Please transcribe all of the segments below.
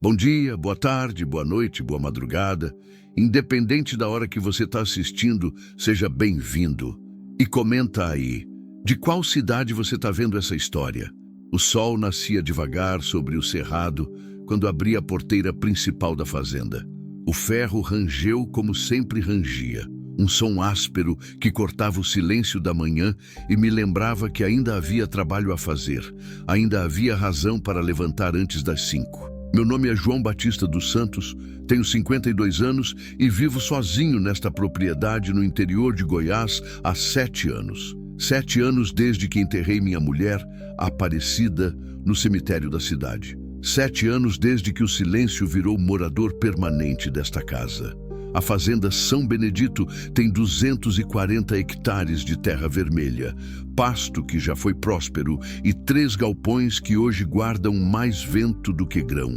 Bom dia, boa tarde, boa noite, boa madrugada. Independente da hora que você está assistindo, seja bem-vindo. E comenta aí, de qual cidade você está vendo essa história? O sol nascia devagar sobre o cerrado quando abri a porteira principal da fazenda. O ferro rangeu como sempre rangia, um som áspero que cortava o silêncio da manhã e me lembrava que ainda havia trabalho a fazer, ainda havia razão para levantar antes das 5. Meu nome é João Batista dos Santos, tenho 52 anos e vivo sozinho nesta propriedade no interior de Goiás há 7 anos. 7 anos desde que enterrei minha mulher, a Aparecida, no cemitério da cidade. 7 anos desde que o silêncio virou morador permanente desta casa. A fazenda São Benedito tem 240 hectares de terra vermelha, pasto que já foi próspero e 3 galpões que hoje guardam mais vento do que grão.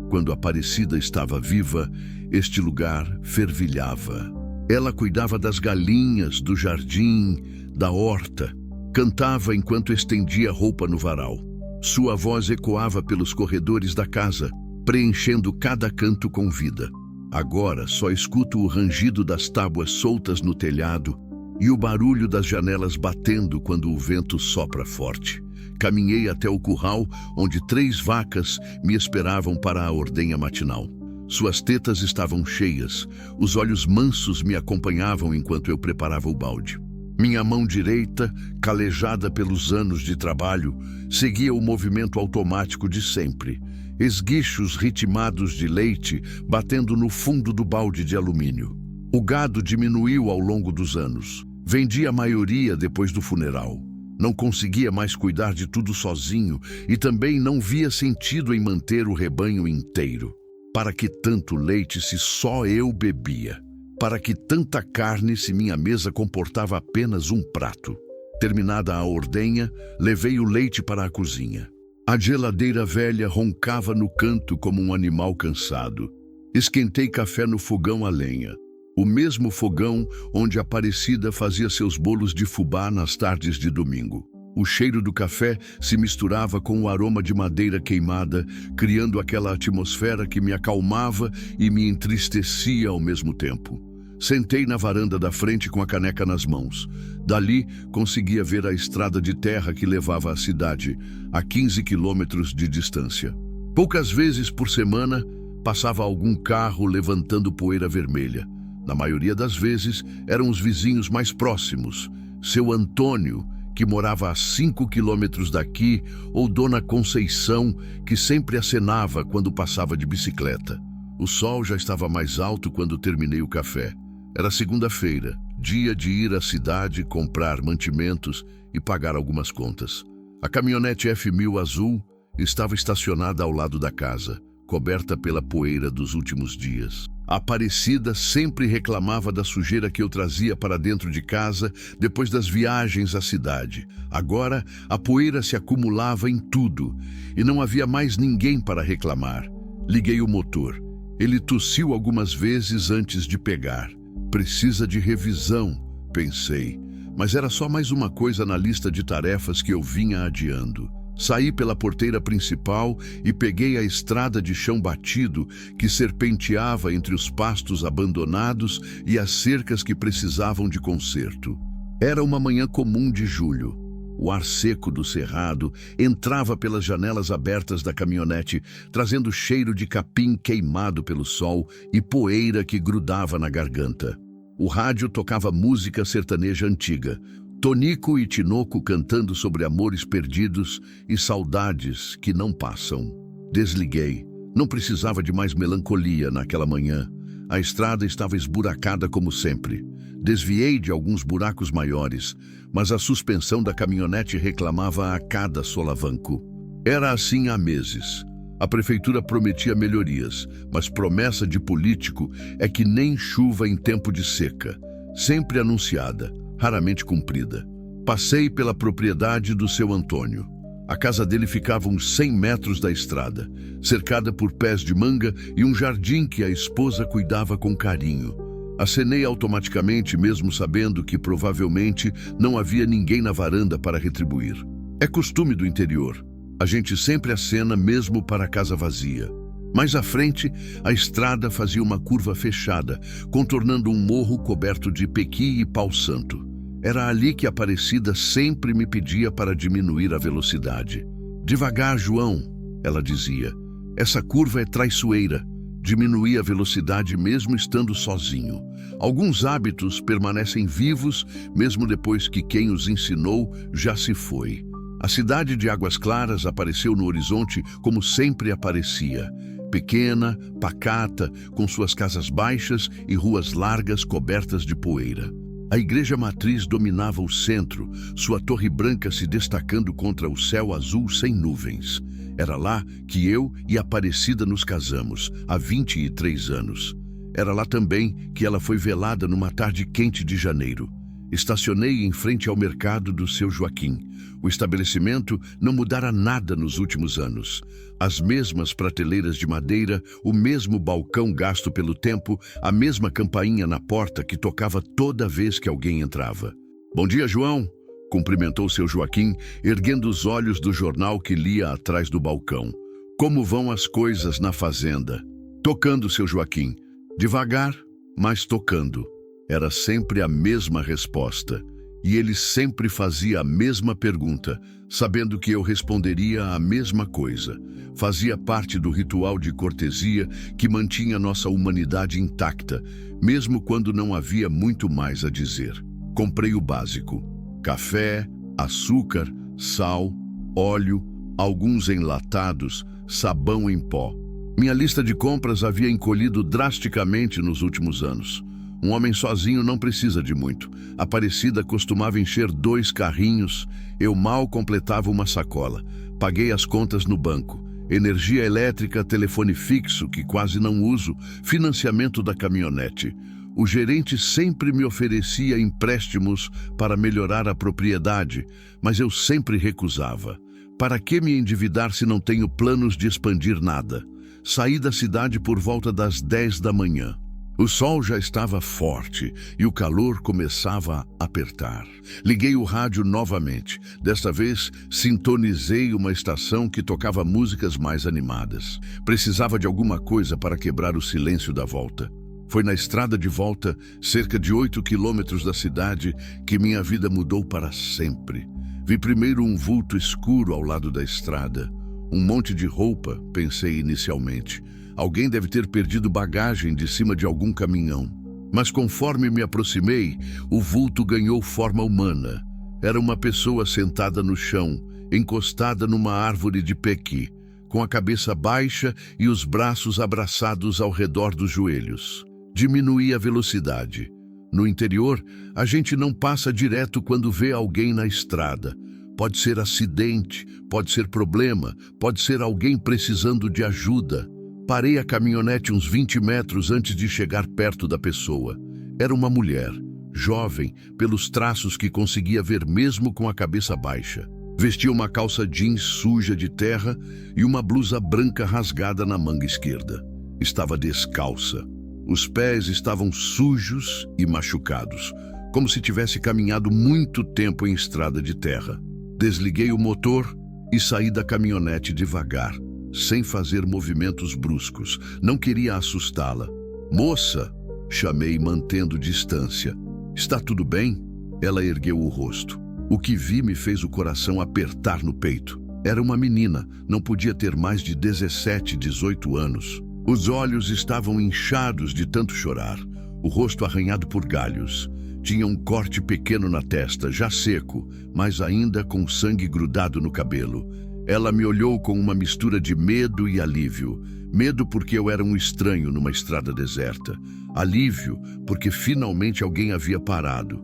Quando Aparecida estava viva, este lugar fervilhava. Ela cuidava das galinhas, do jardim, da horta. Cantava enquanto estendia roupa no varal. Sua voz ecoava pelos corredores da casa, preenchendo cada canto com vida. Agora só escuto o rangido das tábuas soltas no telhado e o barulho das janelas batendo quando o vento sopra forte. Caminhei até o curral, onde 3 vacas me esperavam para a ordenha matinal. Suas tetas estavam cheias, os olhos mansos me acompanhavam enquanto eu preparava o balde. Minha mão direita, calejada pelos anos de trabalho, seguia o movimento automático de sempre. Esguichos ritmados de leite batendo no fundo do balde de alumínio. O gado diminuiu ao longo dos anos. Vendi a maioria depois do funeral. Não conseguia mais cuidar de tudo sozinho e também não via sentido em manter o rebanho inteiro. Para que tanto leite se só eu bebia? Para que tanta carne se minha mesa comportava apenas um prato? Terminada a ordenha, levei o leite para a cozinha. A geladeira velha roncava no canto como um animal cansado. Esquentei café no fogão a lenha. O mesmo fogão onde Aparecida fazia seus bolos de fubá nas tardes de domingo. O cheiro do café se misturava com o aroma de madeira queimada, criando aquela atmosfera que me acalmava e me entristecia ao mesmo tempo. Sentei na varanda da frente com a caneca nas mãos. Dali, conseguia ver a estrada de terra que levava à cidade, a 15 quilômetros de distância. Poucas vezes por semana, passava algum carro levantando poeira vermelha. Na maioria das vezes, eram os vizinhos mais próximos. Seu Antônio, que morava a 5 quilômetros daqui, ou Dona Conceição, que sempre acenava quando passava de bicicleta. O sol já estava mais alto quando terminei o café. Era segunda-feira, dia de ir à cidade, comprar mantimentos e pagar algumas contas. A caminhonete F1000 azul estava estacionada ao lado da casa, coberta pela poeira dos últimos dias. A Aparecida sempre reclamava da sujeira que eu trazia para dentro de casa depois das viagens à cidade. Agora, a poeira se acumulava em tudo e não havia mais ninguém para reclamar. Liguei o motor. Ele tossiu algumas vezes antes de pegar. Precisa de revisão, pensei, mas era só mais uma coisa na lista de tarefas que eu vinha adiando. Saí pela porteira principal e peguei a estrada de chão batido que serpenteava entre os pastos abandonados e as cercas que precisavam de conserto. Era uma manhã comum de julho. O ar seco do cerrado entrava pelas janelas abertas da caminhonete, trazendo cheiro de capim queimado pelo sol e poeira que grudava na garganta. O rádio tocava música sertaneja antiga, Tonico e Tinoco cantando sobre amores perdidos e saudades que não passam. Desliguei. Não precisava de mais melancolia naquela manhã. A estrada estava esburacada como sempre. Desviei de alguns buracos maiores, mas a suspensão da caminhonete reclamava a cada solavanco. Era assim há meses. A prefeitura prometia melhorias, mas promessa de político é que nem chuva em tempo de seca. Sempre anunciada, raramente cumprida. Passei pela propriedade do seu Antônio. A casa dele ficava uns 100 metros da estrada, cercada por pés de manga e um jardim que a esposa cuidava com carinho. Acenei automaticamente, mesmo sabendo que provavelmente não havia ninguém na varanda para retribuir. É costume do interior. A gente sempre acena mesmo para a casa vazia. Mais à frente, a estrada fazia uma curva fechada, contornando um morro coberto de pequi e pau-santo. Era ali que a Aparecida sempre me pedia para diminuir a velocidade. "Devagar, João", ela dizia. "Essa curva é traiçoeira." Diminuí a velocidade mesmo estando sozinho. Alguns hábitos permanecem vivos mesmo depois que quem os ensinou já se foi. A cidade de Águas Claras apareceu no horizonte como sempre aparecia. Pequena, pacata, com suas casas baixas e ruas largas cobertas de poeira. A igreja matriz dominava o centro, sua torre branca se destacando contra o céu azul sem nuvens. Era lá que eu e Aparecida nos casamos, há 23 anos. Era lá também que ela foi velada numa tarde quente de janeiro. Estacionei em frente ao mercado do Seu Joaquim. O estabelecimento não mudara nada nos últimos anos. As mesmas prateleiras de madeira, o mesmo balcão gasto pelo tempo, a mesma campainha na porta que tocava toda vez que alguém entrava. "Bom dia, João", cumprimentou Seu Joaquim, erguendo os olhos do jornal que lia atrás do balcão. "Como vão as coisas na fazenda?" "Tocando, Seu Joaquim. Devagar, mas tocando." Era sempre a mesma resposta. E ele sempre fazia a mesma pergunta, sabendo que eu responderia a mesma coisa. Fazia parte do ritual de cortesia que mantinha nossa humanidade intacta, mesmo quando não havia muito mais a dizer. Comprei o básico: café, açúcar, sal, óleo, alguns enlatados, sabão em pó. Minha lista de compras havia encolhido drasticamente nos últimos anos. Um homem sozinho não precisa de muito. Aparecida costumava encher 2 carrinhos. Eu mal completava uma sacola. Paguei as contas no banco. Energia elétrica, telefone fixo, que quase não uso, financiamento da caminhonete. O gerente sempre me oferecia empréstimos para melhorar a propriedade, mas eu sempre recusava. Para que me endividar se não tenho planos de expandir nada? Saí da cidade por volta das 10 da manhã. O sol já estava forte e o calor começava a apertar. Liguei o rádio novamente. Desta vez, sintonizei uma estação que tocava músicas mais animadas. Precisava de alguma coisa para quebrar o silêncio da volta. Foi na estrada de volta, cerca de 8 quilômetros da cidade, que minha vida mudou para sempre. Vi primeiro um vulto escuro ao lado da estrada. Um monte de roupa, pensei inicialmente. Alguém deve ter perdido bagagem de cima de algum caminhão. Mas conforme me aproximei, o vulto ganhou forma humana. Era uma pessoa sentada no chão, encostada numa árvore de pequi, com a cabeça baixa e os braços abraçados ao redor dos joelhos. Diminuí a velocidade. No interior, a gente não passa direto quando vê alguém na estrada. Pode ser acidente, pode ser problema, pode ser alguém precisando de ajuda. Parei a caminhonete uns 20 metros antes de chegar perto da pessoa. Era uma mulher, jovem, pelos traços que conseguia ver mesmo com a cabeça baixa. Vestia uma calça jeans suja de terra e uma blusa branca rasgada na manga esquerda. Estava descalça. Os pés estavam sujos e machucados, como se tivesse caminhado muito tempo em estrada de terra. Desliguei o motor e saí da caminhonete devagar, sem fazer movimentos bruscos. Não queria assustá-la. "Moça", chamei mantendo distância. "Está tudo bem?" Ela ergueu o rosto. O que vi me fez o coração apertar no peito. Era uma menina, não podia ter mais de 17, 18 anos. Os olhos estavam inchados de tanto chorar, o rosto arranhado por galhos. Tinha um corte pequeno na testa, já seco, mas ainda com sangue grudado no cabelo. Ela me olhou com uma mistura de medo e alívio. Medo porque eu era um estranho numa estrada deserta. Alívio porque finalmente alguém havia parado.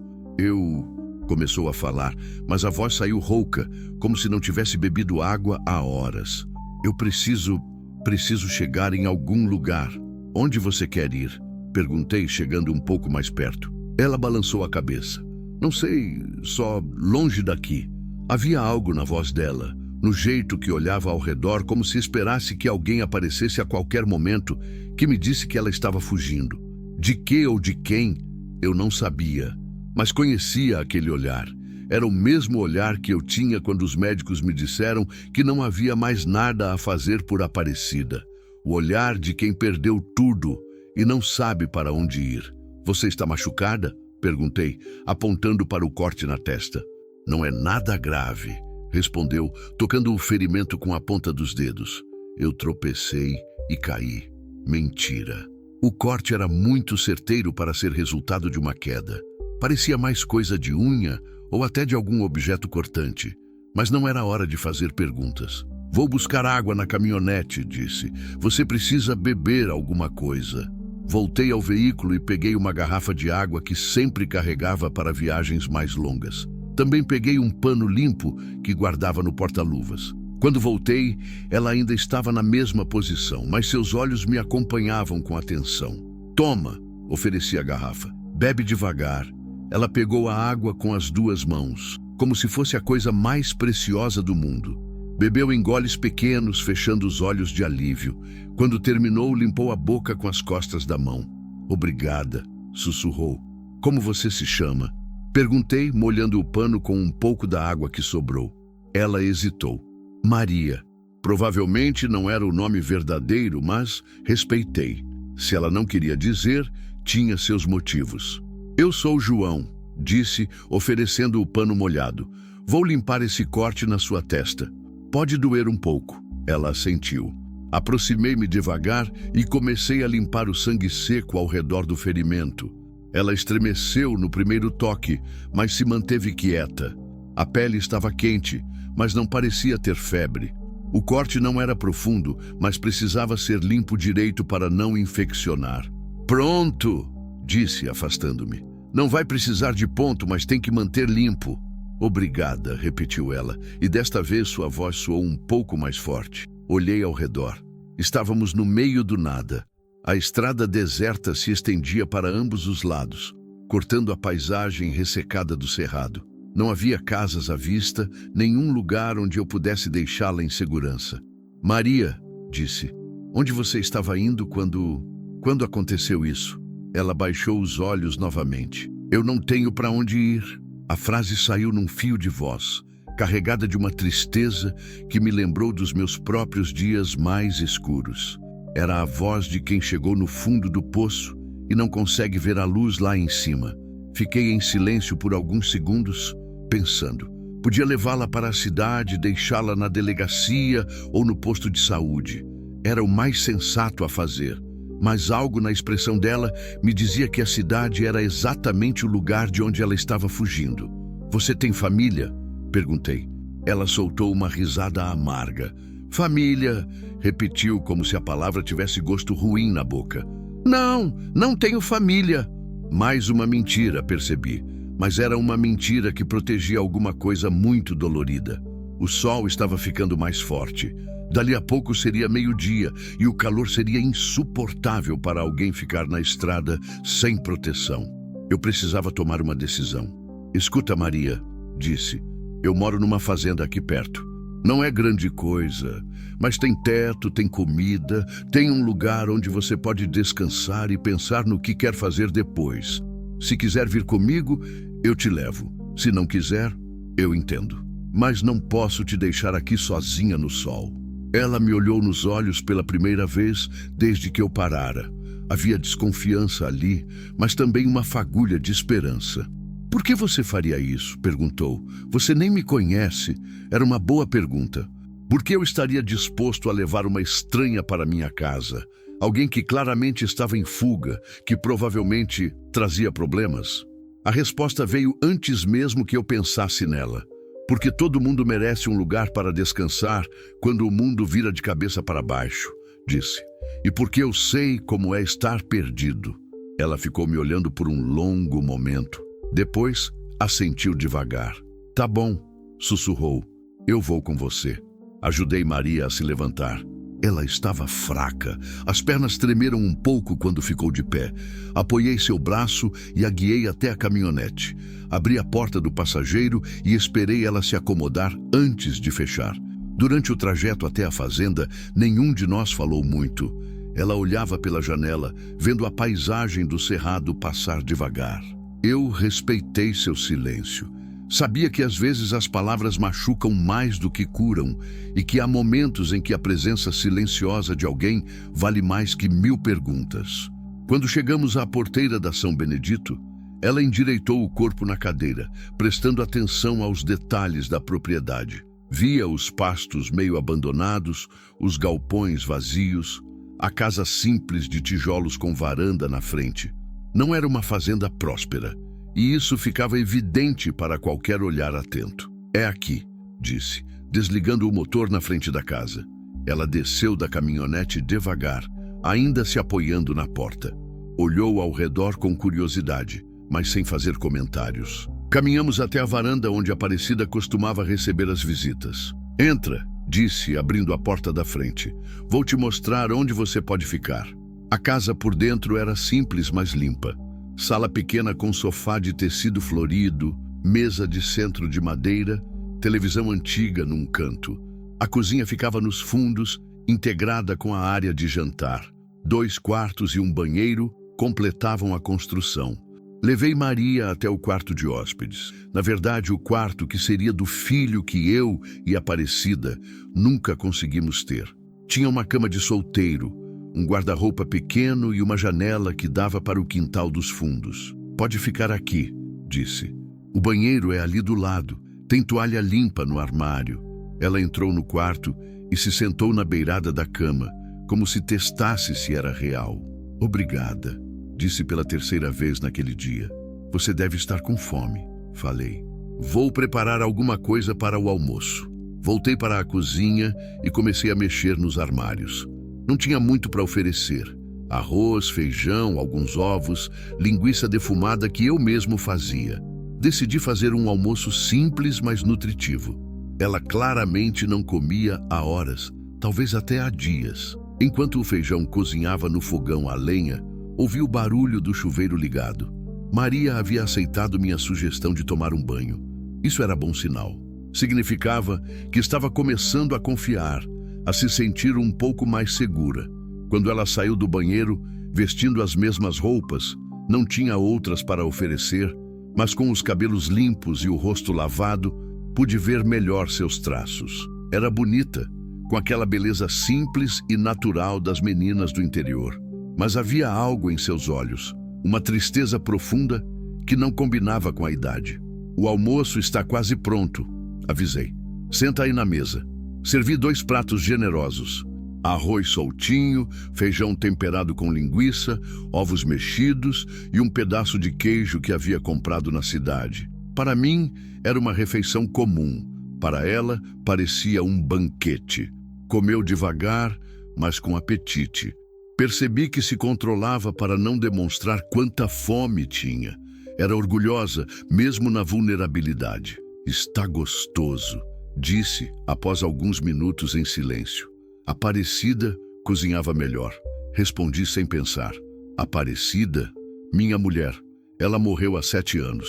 Começou a falar, mas a voz saiu rouca, como se não tivesse bebido água há horas. "Eu preciso chegar em algum lugar. Onde você quer ir?" Perguntei, chegando um pouco mais perto. Ela balançou a cabeça. "Não sei, só longe daqui." Havia algo na voz dela, no jeito que olhava ao redor, como se esperasse que alguém aparecesse a qualquer momento, que me disse que ela estava fugindo. De que ou de quem, eu não sabia, mas conhecia aquele olhar. Era o mesmo olhar que eu tinha quando os médicos me disseram que não havia mais nada a fazer por Aparecida. O olhar de quem perdeu tudo e não sabe para onde ir. Você está machucada? Perguntei, apontando para o corte na testa. Não é nada grave, respondeu, tocando o ferimento com a ponta dos dedos. Eu tropecei e caí. Mentira. O corte era muito certeiro para ser resultado de uma queda. Parecia mais coisa de unha ou até de algum objeto cortante. Mas não era hora de fazer perguntas. Vou buscar água na caminhonete, disse. Você precisa beber alguma coisa. Voltei ao veículo e peguei uma garrafa de água que sempre carregava para viagens mais longas. Também peguei um pano limpo que guardava no porta-luvas. Quando voltei, ela ainda estava na mesma posição, mas seus olhos me acompanhavam com atenção. Toma, ofereci a garrafa. Bebe devagar. Ela pegou a água com as duas mãos, como se fosse a coisa mais preciosa do mundo. Bebeu em goles pequenos, fechando os olhos de alívio. Quando terminou, limpou a boca com as costas da mão. Obrigada, sussurrou. Como você se chama? Perguntei, molhando o pano com um pouco da água que sobrou. Ela hesitou. Maria. Provavelmente não era o nome verdadeiro, mas respeitei. Se ela não queria dizer, tinha seus motivos. Eu sou João, disse, oferecendo o pano molhado. Vou limpar esse corte na sua testa. Pode doer um pouco. Ela assentiu. Aproximei-me devagar e comecei a limpar o sangue seco ao redor do ferimento. Ela estremeceu no primeiro toque, mas se manteve quieta. A pele estava quente, mas não parecia ter febre. O corte não era profundo, mas precisava ser limpo direito para não infeccionar. Pronto, disse, afastando-me. Não vai precisar de ponto, mas tem que manter limpo. Obrigada, repetiu ela, e desta vez sua voz soou um pouco mais forte. Olhei ao redor. Estávamos no meio do nada. A estrada deserta se estendia para ambos os lados, cortando a paisagem ressecada do cerrado. Não havia casas à vista, nenhum lugar onde eu pudesse deixá-la em segurança. Maria, disse, onde você estava indo quando aconteceu isso? Ela baixou os olhos novamente. Eu não tenho para onde ir. A frase saiu num fio de voz, carregada de uma tristeza que me lembrou dos meus próprios dias mais escuros. Era a voz de quem chegou no fundo do poço e não consegue ver a luz lá em cima. Fiquei em silêncio por alguns segundos, pensando. Podia levá-la para a cidade, deixá-la na delegacia ou no posto de saúde. Era o mais sensato a fazer, mas algo na expressão dela me dizia que a cidade era exatamente o lugar de onde ela estava fugindo. Você tem família? Perguntei. Ela soltou uma risada amarga. Família, repetiu como se a palavra tivesse gosto ruim na boca. Não tenho família. Mais uma mentira, percebi. Mas era uma mentira que protegia alguma coisa muito dolorida. O sol estava ficando mais forte. Dali a pouco seria meio-dia e o calor seria insuportável para alguém ficar na estrada sem proteção. Eu precisava tomar uma decisão. Escuta, Maria, disse. Eu moro numa fazenda aqui perto. Não é grande coisa, mas tem teto, tem comida, tem um lugar onde você pode descansar e pensar no que quer fazer depois. Se quiser vir comigo, eu te levo. Se não quiser, eu entendo. Mas não posso te deixar aqui sozinha no sol. Ela me olhou nos olhos pela primeira vez desde que eu parara. Havia desconfiança ali, mas também uma fagulha de esperança. Por que você faria isso? Perguntou. Você nem me conhece. Era uma boa pergunta. Por que eu estaria disposto a levar uma estranha para minha casa? Alguém que claramente estava em fuga, que provavelmente trazia problemas? A resposta veio antes mesmo que eu pensasse nela. Porque todo mundo merece um lugar para descansar quando o mundo vira de cabeça para baixo, disse. E porque eu sei como é estar perdido. Ela ficou me olhando por um longo momento. Depois, assentiu devagar. Tá bom, sussurrou. Eu vou com você. Ajudei Maria a se levantar. Ela estava fraca. As pernas tremeram um pouco quando ficou de pé. Apoiei seu braço e a guiei até a caminhonete. Abri a porta do passageiro e esperei ela se acomodar antes de fechar. Durante o trajeto até a fazenda, nenhum de nós falou muito. Ela olhava pela janela, vendo a paisagem do cerrado passar devagar. Eu respeitei seu silêncio. Sabia que às vezes as palavras machucam mais do que curam e que há momentos em que a presença silenciosa de alguém vale mais que 1000 perguntas. Quando chegamos à porteira da São Benedito, ela endireitou o corpo na cadeira, prestando atenção aos detalhes da propriedade. Via os pastos meio abandonados, os galpões vazios, a casa simples de tijolos com varanda na frente. Não era uma fazenda próspera, e isso ficava evidente para qualquer olhar atento. "É aqui", disse, desligando o motor na frente da casa. Ela desceu da caminhonete devagar, ainda se apoiando na porta. Olhou ao redor com curiosidade, mas sem fazer comentários. Caminhamos até a varanda onde Aparecida costumava receber as visitas. "Entra", disse, abrindo a porta da frente. "Vou te mostrar onde você pode ficar." A casa por dentro era simples, mas limpa. Sala pequena com sofá de tecido florido, mesa de centro de madeira, televisão antiga num canto. A cozinha ficava nos fundos, integrada com a área de jantar. 2 quartos e um banheiro completavam a construção. Levei Maria até o quarto de hóspedes. Na verdade, o quarto que seria do filho que eu e Aparecida nunca conseguimos ter. Tinha uma cama de solteiro, um guarda-roupa pequeno e uma janela que dava para o quintal dos fundos. "Pode ficar aqui", disse. "O banheiro é ali do lado. Tem toalha limpa no armário." Ela entrou no quarto e se sentou na beirada da cama, como se testasse se era real. "Obrigada", disse pela 3ª vez naquele dia. "Você deve estar com fome", falei. "Vou preparar alguma coisa para o almoço." Voltei para a cozinha e comecei a mexer nos armários. Não tinha muito para oferecer. Arroz, feijão, alguns ovos, linguiça defumada que eu mesmo fazia. Decidi fazer um almoço simples, mas nutritivo. Ela claramente não comia há horas, talvez até há dias. Enquanto o feijão cozinhava no fogão a lenha, ouvi o barulho do chuveiro ligado. Maria havia aceitado minha sugestão de tomar um banho. Isso era bom sinal. Significava que estava começando a confiar, a se sentir um pouco mais segura. Quando ela saiu do banheiro, vestindo as mesmas roupas, não tinha outras para oferecer, mas com os cabelos limpos e o rosto lavado, pude ver melhor seus traços. Era bonita, com aquela beleza simples e natural das meninas do interior. Mas havia algo em seus olhos, uma tristeza profunda que não combinava com a idade. "O almoço está quase pronto", avisei. "Senta aí na mesa." Servi 2 pratos generosos. Arroz soltinho, feijão temperado com linguiça, ovos mexidos e um pedaço de queijo que havia comprado na cidade. Para mim, era uma refeição comum. Para ela, parecia um banquete. Comeu devagar, mas com apetite. Percebi que se controlava para não demonstrar quanta fome tinha. Era orgulhosa, mesmo na vulnerabilidade. "Está gostoso", disse após alguns minutos em silêncio. "Aparecida cozinhava melhor", respondi sem pensar. "Aparecida? Minha mulher. Ela morreu há 7 anos.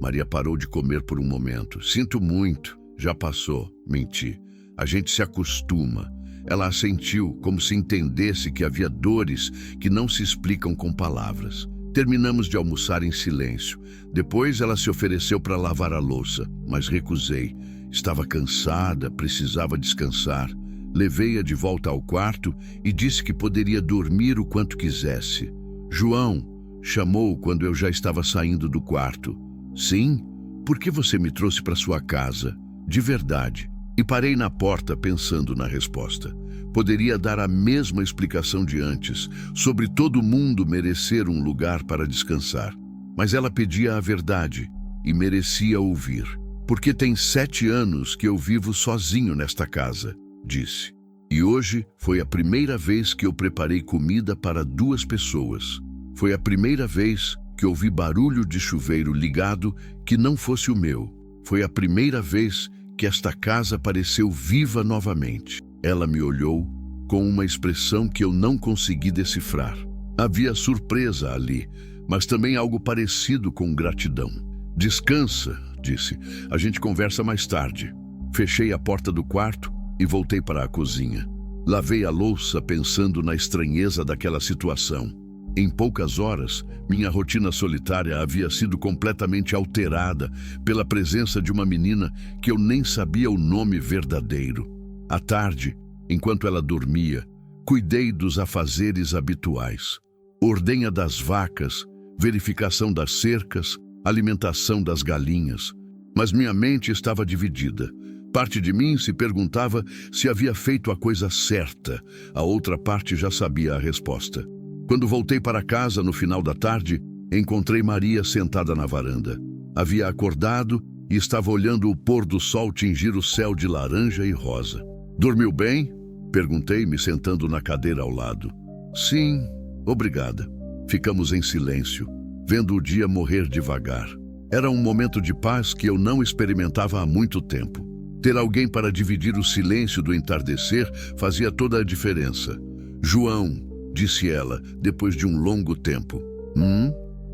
Maria parou de comer por um momento. "Sinto muito. Já passou", menti. "A gente se acostuma." Ela assentiu, como se entendesse que havia dores que não se explicam com palavras. Terminamos de almoçar em silêncio. Depois ela se ofereceu para lavar a louça, mas recusei. Estava cansada, precisava descansar. Levei-a de volta ao quarto e disse que poderia dormir o quanto quisesse. "João", chamou quando eu já estava saindo do quarto. "Sim? Por que você me trouxe para sua casa? De verdade." E parei na porta pensando na resposta. Poderia dar a mesma explicação de antes, sobre todo mundo merecer um lugar para descansar. Mas ela pedia a verdade e merecia ouvir. "Porque tem 7 anos que eu vivo sozinho nesta casa", disse. "E hoje foi a primeira vez que eu preparei comida para 2 pessoas. Foi a primeira vez que ouvi barulho de chuveiro ligado que não fosse o meu. Foi a primeira vez que esta casa pareceu viva novamente." Ela me olhou com uma expressão que eu não consegui decifrar. Havia surpresa ali, mas também algo parecido com gratidão. "Descansa", disse. "A gente conversa mais tarde." Fechei a porta do quarto e voltei para a cozinha. Lavei a louça pensando na estranheza daquela situação. Em poucas horas, minha rotina solitária havia sido completamente alterada pela presença de uma menina que eu nem sabia o nome verdadeiro. À tarde, enquanto ela dormia, cuidei dos afazeres habituais. Ordenha das vacas, verificação das cercas, alimentação das galinhas. Mas minha mente estava dividida. Parte de mim se perguntava se havia feito a coisa certa. A outra parte já sabia a resposta. Quando voltei para casa no final da tarde, encontrei Maria sentada na varanda. Havia acordado e estava olhando o pôr do sol tingir o céu de laranja e rosa. "Dormiu bem?" perguntei, me sentando na cadeira ao lado. "Sim, obrigada." Ficamos em silêncio, vendo o dia morrer devagar. Era um momento de paz que eu não experimentava há muito tempo. Ter alguém para dividir o silêncio do entardecer fazia toda a diferença. "João", disse ela, depois de um longo tempo.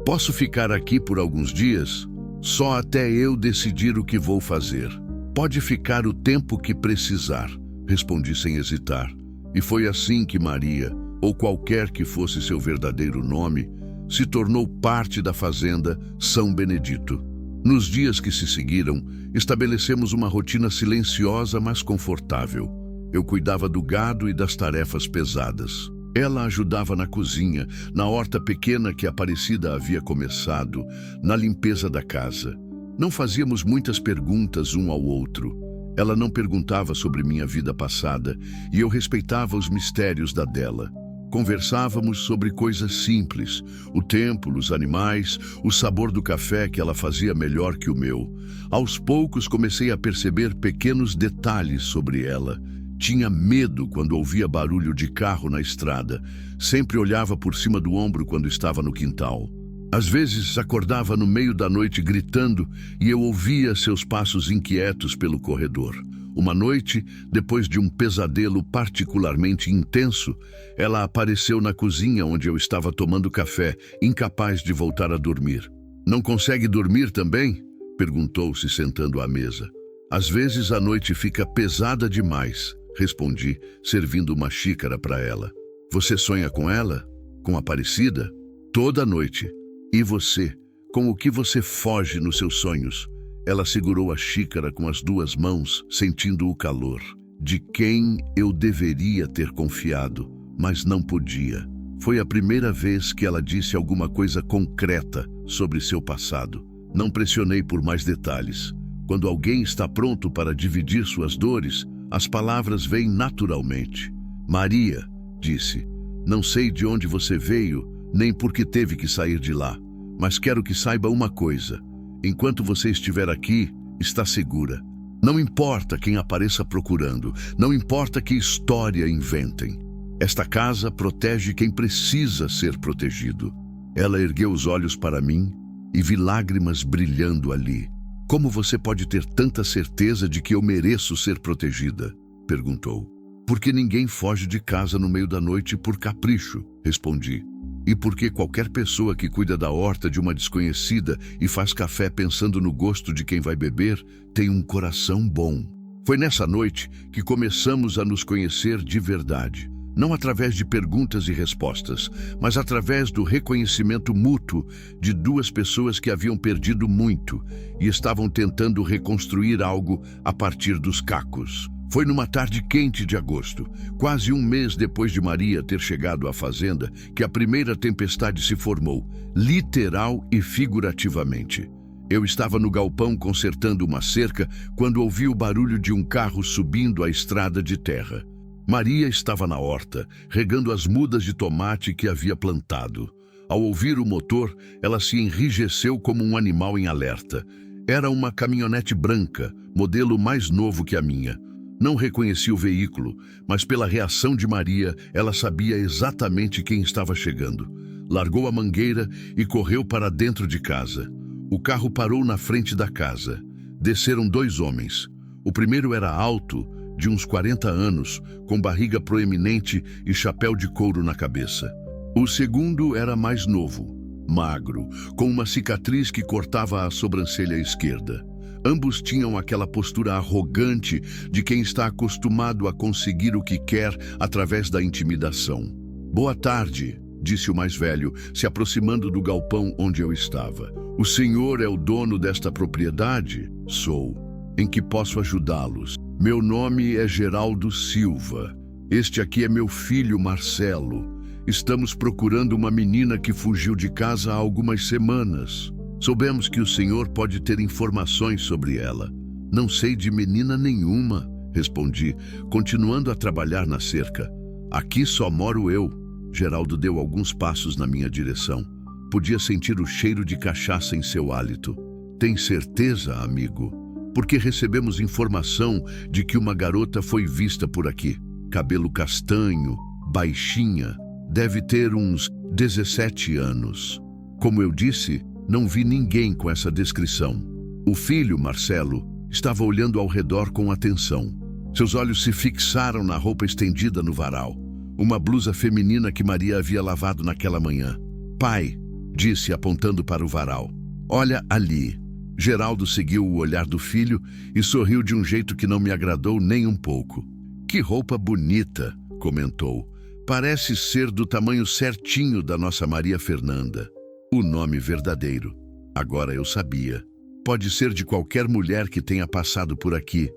Posso ficar aqui por alguns dias? Só até eu decidir o que vou fazer." "Pode ficar o tempo que precisar", respondi sem hesitar. E foi assim que Maria, ou qualquer que fosse seu verdadeiro nome, se tornou parte da fazenda São Benedito. Nos dias que se seguiram, estabelecemos uma rotina silenciosa, mas confortável. Eu cuidava do gado e das tarefas pesadas. Ela ajudava na cozinha, na horta pequena que a Aparecida havia começado, na limpeza da casa. Não fazíamos muitas perguntas um ao outro. Ela não perguntava sobre minha vida passada e eu respeitava os mistérios da dela. Conversávamos sobre coisas simples, o tempo, os animais, o sabor do café que ela fazia melhor que o meu. Aos poucos comecei a perceber pequenos detalhes sobre ela. Tinha medo quando ouvia barulho de carro na estrada. Sempre olhava por cima do ombro quando estava no quintal. Às vezes acordava no meio da noite gritando e eu ouvia seus passos inquietos pelo corredor. Uma noite, depois de um pesadelo particularmente intenso, ela apareceu na cozinha onde eu estava tomando café, incapaz de voltar a dormir. "Não consegue dormir também?" perguntou, se sentando à mesa. "Às vezes a noite fica pesada demais", respondi, servindo uma xícara para ela. "Você sonha com ela? Com a Aparecida?" "Toda noite." "E você? Com o que você foge nos seus sonhos?" Ela segurou a xícara com as duas mãos, sentindo o calor. De quem eu deveria ter confiado, mas não podia. Foi a primeira vez que ela disse alguma coisa concreta sobre seu passado. Não pressionei por mais detalhes. Quando alguém está pronto para dividir suas dores, as palavras vêm naturalmente. "Maria", disse, "não sei de onde você veio, nem por que teve que sair de lá, mas quero que saiba uma coisa. Enquanto você estiver aqui, está segura. Não importa quem apareça procurando, não importa que história inventem. Esta casa protege quem precisa ser protegido." Ela ergueu os olhos para mim e vi lágrimas brilhando ali. "Como você pode ter tanta certeza de que eu mereço ser protegida?" perguntou. "Porque ninguém foge de casa no meio da noite por capricho", respondi. "E porque qualquer pessoa que cuida da horta de uma desconhecida e faz café pensando no gosto de quem vai beber, tem um coração bom." Foi nessa noite que começamos a nos conhecer de verdade. Não através de perguntas e respostas, mas através do reconhecimento mútuo de duas pessoas que haviam perdido muito e estavam tentando reconstruir algo a partir dos cacos. Foi numa tarde quente de agosto, quase um mês depois de Maria ter chegado à fazenda, que a primeira tempestade se formou, literal e figurativamente. Eu estava no galpão consertando uma cerca quando ouvi o barulho de um carro subindo a estrada de terra. Maria estava na horta, regando as mudas de tomate que havia plantado. Ao ouvir o motor, ela se enrijeceu como um animal em alerta. Era uma caminhonete branca, modelo mais novo que a minha. Não reconheci o veículo, mas pela reação de Maria, ela sabia exatamente quem estava chegando. Largou a mangueira e correu para dentro de casa. O carro parou na frente da casa. Desceram dois homens. O primeiro era alto, de uns 40 anos, com barriga proeminente e chapéu de couro na cabeça. O segundo era mais novo, magro, com uma cicatriz que cortava a sobrancelha esquerda. Ambos tinham aquela postura arrogante de quem está acostumado a conseguir o que quer através da intimidação. "Boa tarde", disse o mais velho, se aproximando do galpão onde eu estava. O senhor é o dono desta propriedade? Sou. Em que posso ajudá-los? Meu nome é Geraldo Silva. Este aqui é meu filho Marcelo. Estamos procurando uma menina que fugiu de casa há algumas semanas. Soubemos que o senhor pode ter informações sobre ela. Não sei de menina nenhuma, respondi, continuando a trabalhar na cerca. Aqui só moro eu. Geraldo deu alguns passos na minha direção. Podia sentir o cheiro de cachaça em seu hálito. Tem certeza, amigo? Porque recebemos informação de que uma garota foi vista por aqui. Cabelo castanho, baixinha, deve ter uns 17 anos. Como eu disse, não vi ninguém com essa descrição. O filho, Marcelo, estava olhando ao redor com atenção. Seus olhos se fixaram na roupa estendida no varal. Uma blusa feminina que Maria havia lavado naquela manhã. Pai, disse apontando para o varal. Olha ali. Geraldo seguiu o olhar do filho e sorriu de um jeito que não me agradou nem um pouco. Que roupa bonita, comentou. Parece ser do tamanho certinho da nossa Maria Fernanda. O nome verdadeiro. Agora eu sabia. Pode ser de qualquer mulher que tenha passado por aqui,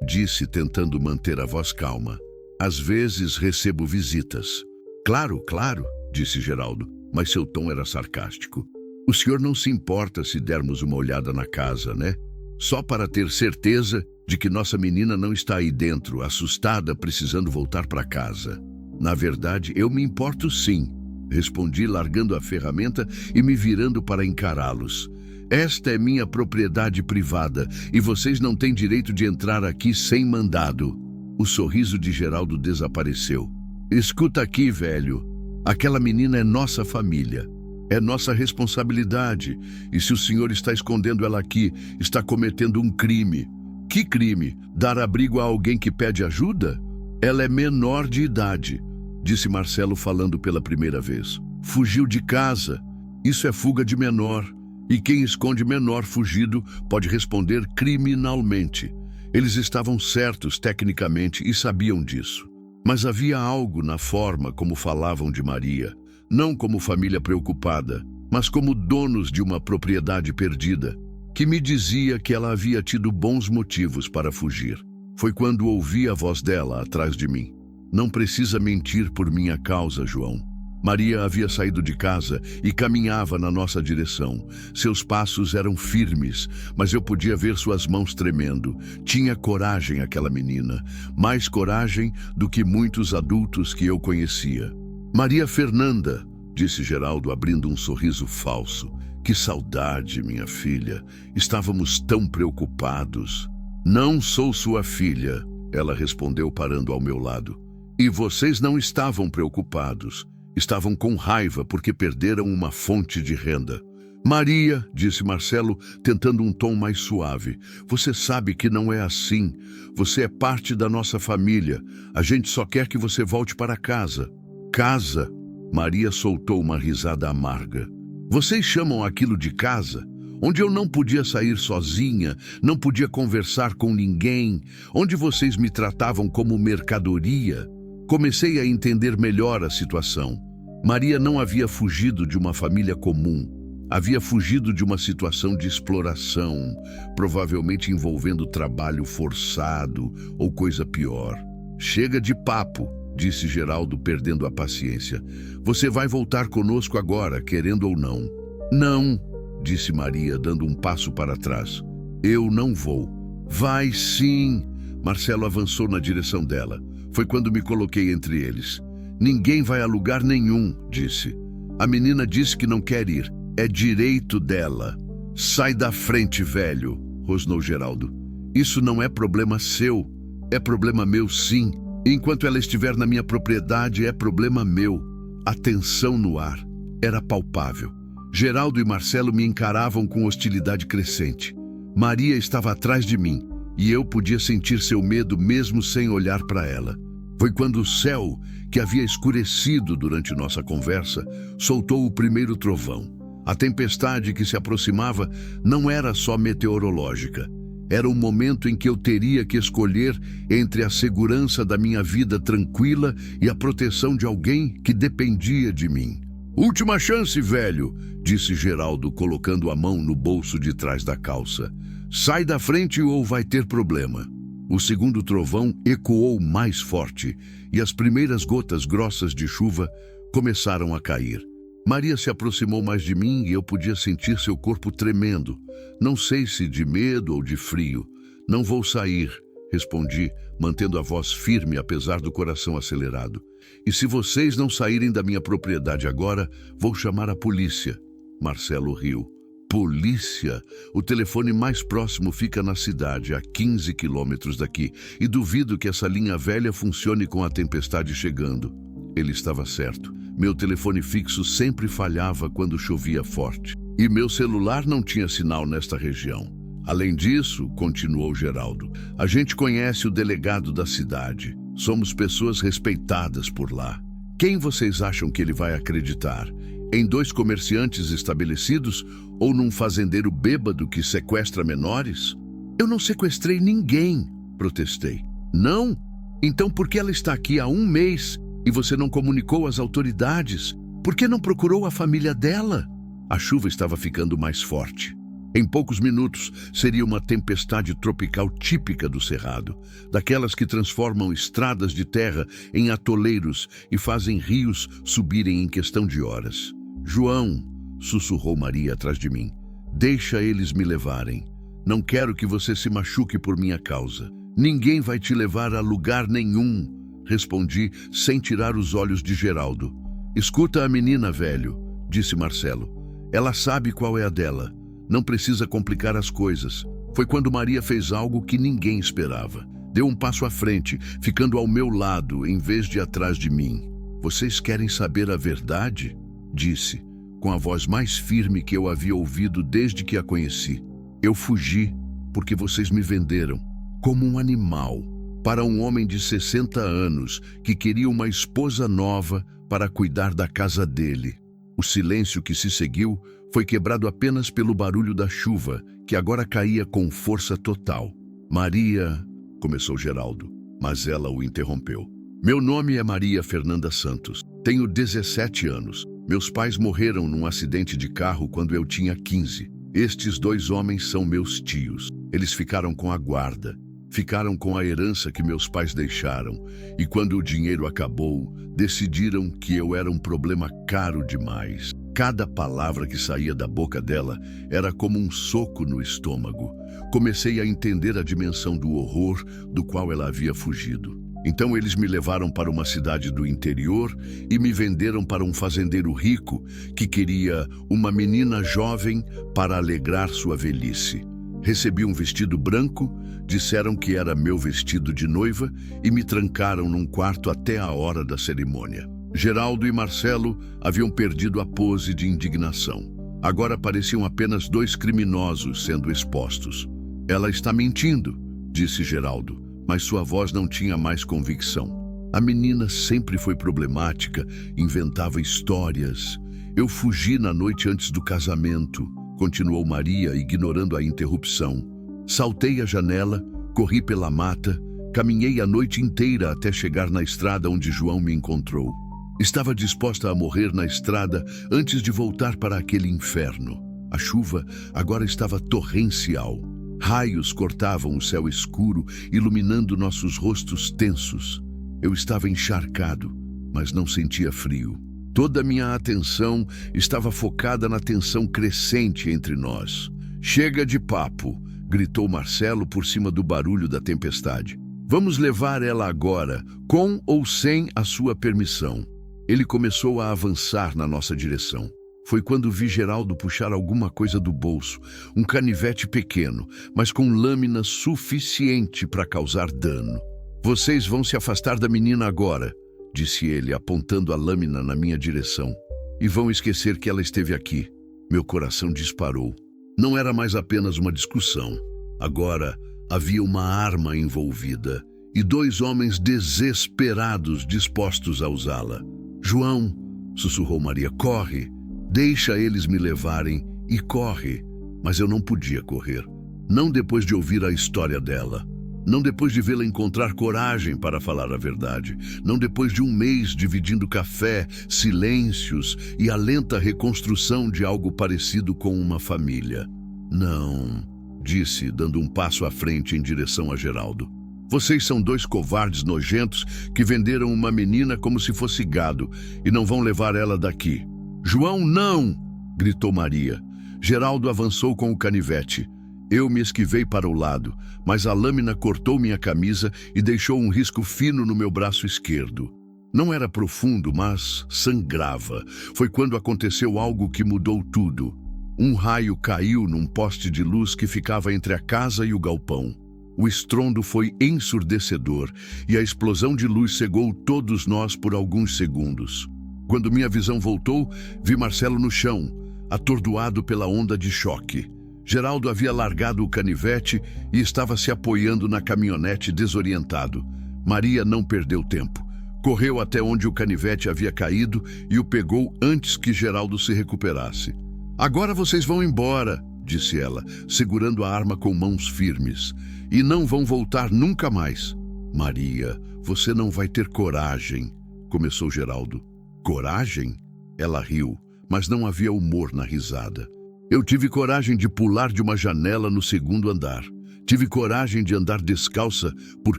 disse tentando manter a voz calma. Às vezes recebo visitas. Claro, claro, disse Geraldo, mas seu tom era sarcástico. O senhor não se importa se dermos uma olhada na casa, né? Só para ter certeza de que nossa menina não está aí dentro, assustada, precisando voltar para casa. Na verdade, eu me importo sim, respondi largando a ferramenta e me virando para encará-los. Esta é minha propriedade privada e vocês não têm direito de entrar aqui sem mandado. O sorriso de Geraldo desapareceu. Escuta aqui, velho. Aquela menina é nossa família. É nossa responsabilidade. E se o senhor está escondendo ela aqui, está cometendo um crime. Que crime? Dar abrigo a alguém que pede ajuda? Ela é menor de idade, disse Marcelo falando pela primeira vez. Fugiu de casa. Isso é fuga de menor. E quem esconde menor fugido pode responder criminalmente. Eles estavam certos tecnicamente e sabiam disso. Mas havia algo na forma como falavam de Maria, não como família preocupada, mas como donos de uma propriedade perdida, que me dizia que ela havia tido bons motivos para fugir. Foi quando ouvi a voz dela atrás de mim. Não precisa mentir por minha causa, João. Maria havia saído de casa e caminhava na nossa direção. Seus passos eram firmes, mas eu podia ver suas mãos tremendo. Tinha coragem aquela menina, mais coragem do que muitos adultos que eu conhecia. Maria Fernanda, disse Geraldo abrindo um sorriso falso. Que saudade, minha filha. Estávamos tão preocupados. Não sou sua filha, ela respondeu parando ao meu lado. E vocês não estavam preocupados. Estavam com raiva porque perderam uma fonte de renda. Maria, disse Marcelo, tentando um tom mais suave, você sabe que não é assim. Você é parte da nossa família. A gente só quer que você volte para casa. Casa? Maria soltou uma risada amarga. Vocês chamam aquilo de casa? Onde eu não podia sair sozinha, não podia conversar com ninguém, onde vocês me tratavam como mercadoria. Comecei a entender melhor a situação. Maria não havia fugido de uma família comum. Havia fugido de uma situação de exploração, provavelmente envolvendo trabalho forçado ou coisa pior. Chega de papo, disse Geraldo, perdendo a paciência. Você vai voltar conosco agora, querendo ou não. Não, disse Maria, dando um passo para trás. Eu não vou. Vai sim. Marcelo avançou na direção dela. Foi quando me coloquei entre eles. Ninguém vai a lugar nenhum, disse. A menina disse que não quer ir. É direito dela. Sai da frente, velho, rosnou Geraldo. Isso não é problema seu. É problema meu, sim. Enquanto ela estiver na minha propriedade, é problema meu. A tensão no ar era palpável. Geraldo e Marcelo me encaravam com hostilidade crescente. Maria estava atrás de mim e eu podia sentir seu medo mesmo sem olhar para ela. Foi quando o céu, que havia escurecido durante nossa conversa, soltou o primeiro trovão. A tempestade que se aproximava não era só meteorológica. Era o momento em que eu teria que escolher entre a segurança da minha vida tranquila e a proteção de alguém que dependia de mim. Última chance, velho, disse Geraldo, colocando a mão no bolso de trás da calça. Sai da frente ou vai ter problema. O segundo trovão ecoou mais forte e as primeiras gotas grossas de chuva começaram a cair. Maria se aproximou mais de mim e eu podia sentir seu corpo tremendo. Não sei se de medo ou de frio. Não vou sair, respondi, mantendo a voz firme apesar do coração acelerado. E se vocês não saírem da minha propriedade agora, vou chamar a polícia. Marcelo riu. Polícia? O telefone mais próximo fica na cidade, a 15 quilômetros daqui, e duvido que essa linha velha funcione com a tempestade chegando. Ele estava certo. Meu telefone fixo sempre falhava quando chovia forte. E meu celular não tinha sinal nesta região. Além disso, continuou Geraldo, a gente conhece o delegado da cidade. Somos pessoas respeitadas por lá. Quem vocês acham que ele vai acreditar? Em 2 comerciantes estabelecidos ou num fazendeiro bêbado que sequestra menores? Eu não sequestrei ninguém, protestei. Não? Então por que ela está aqui há 1 mês e você não comunicou às autoridades? Por que não procurou a família dela? A chuva estava ficando mais forte. Em poucos minutos, seria uma tempestade tropical típica do Cerrado, daquelas que transformam estradas de terra em atoleiros e fazem rios subirem em questão de horas. João, sussurrou Maria atrás de mim, deixa eles me levarem. Não quero que você se machuque por minha causa. Ninguém vai te levar a lugar nenhum, respondi sem tirar os olhos de Geraldo. Escuta a menina, velho, disse Marcelo. Ela sabe qual é a dela. Não precisa complicar as coisas. Foi quando Maria fez algo que ninguém esperava. Deu um passo à frente, ficando ao meu lado em vez de atrás de mim. Vocês querem saber a verdade? Disse, com a voz mais firme que eu havia ouvido desde que a conheci. Eu fugi porque vocês me venderam como um animal para um homem de 60 anos que queria uma esposa nova para cuidar da casa dele. O silêncio que se seguiu foi quebrado apenas pelo barulho da chuva, que agora caía com força total. Maria, começou Geraldo, mas ela o interrompeu. Meu nome é Maria Fernanda Santos. Tenho 17 anos. Meus pais morreram num acidente de carro quando eu tinha 15. Estes 2 homens são meus tios. Eles ficaram com a guarda. Ficaram com a herança que meus pais deixaram. E quando o dinheiro acabou, decidiram que eu era um problema caro demais. Cada palavra que saía da boca dela era como um soco no estômago. Comecei a entender a dimensão do horror do qual ela havia fugido. Então eles me levaram para uma cidade do interior e me venderam para um fazendeiro rico que queria uma menina jovem para alegrar sua velhice. Recebi um vestido branco, disseram que era meu vestido de noiva e me trancaram num quarto até a hora da cerimônia. Geraldo e Marcelo haviam perdido a pose de indignação. Agora pareciam apenas 2 criminosos sendo expostos. Ela está mentindo, disse Geraldo, mas sua voz não tinha mais convicção. A menina sempre foi problemática, inventava histórias. Eu fugi na noite antes do casamento, continuou Maria, ignorando a interrupção. Saltei a janela, corri pela mata, caminhei a noite inteira até chegar na estrada onde João me encontrou. Estava disposta a morrer na estrada antes de voltar para aquele inferno. A chuva agora estava torrencial. Raios cortavam o céu escuro, iluminando nossos rostos tensos. Eu estava encharcado, mas não sentia frio. Toda a minha atenção estava focada na tensão crescente entre nós. Chega de papo, gritou Marcelo por cima do barulho da tempestade. Vamos levar ela agora, com ou sem a sua permissão. Ele começou a avançar na nossa direção. Foi quando vi Geraldo puxar alguma coisa do bolso, um canivete pequeno, mas com lâmina suficiente para causar dano. Vocês vão se afastar da menina agora, disse ele, apontando a lâmina na minha direção. E vão esquecer que ela esteve aqui. Meu coração disparou. Não era mais apenas uma discussão. Agora havia uma arma envolvida e 2 homens desesperados dispostos a usá-la. João, sussurrou Maria, corre. Deixa eles me levarem e corre. Mas eu não podia correr. Não depois de ouvir a história dela. Não depois de vê-la encontrar coragem para falar a verdade. Não depois de um mês dividindo café, silêncios e a lenta reconstrução de algo parecido com uma família. Não, disse, dando um passo à frente em direção a Geraldo. Vocês são dois covardes nojentos que venderam uma menina como se fosse gado e não vão levar ela daqui. João, não! Gritou Maria. Geraldo avançou com o canivete. Eu me esquivei para o lado, mas a lâmina cortou minha camisa e deixou um risco fino no meu braço esquerdo. Não era profundo, mas sangrava. Foi quando aconteceu algo que mudou tudo. Um raio caiu num poste de luz que ficava entre a casa e o galpão. O estrondo foi ensurdecedor e a explosão de luz cegou todos nós por alguns segundos. Quando minha visão voltou, vi Marcelo no chão, atordoado pela onda de choque. Geraldo havia largado o canivete e estava se apoiando na caminhonete desorientado. Maria não perdeu tempo. Correu até onde o canivete havia caído e o pegou antes que Geraldo se recuperasse. Agora vocês vão embora, disse ela, segurando a arma com mãos firmes. E não vão voltar nunca mais. Maria, você não vai ter coragem, começou Geraldo. Coragem? Ela riu, mas não havia humor na risada. Eu tive coragem de pular de uma janela no segundo andar. Tive coragem de andar descalça por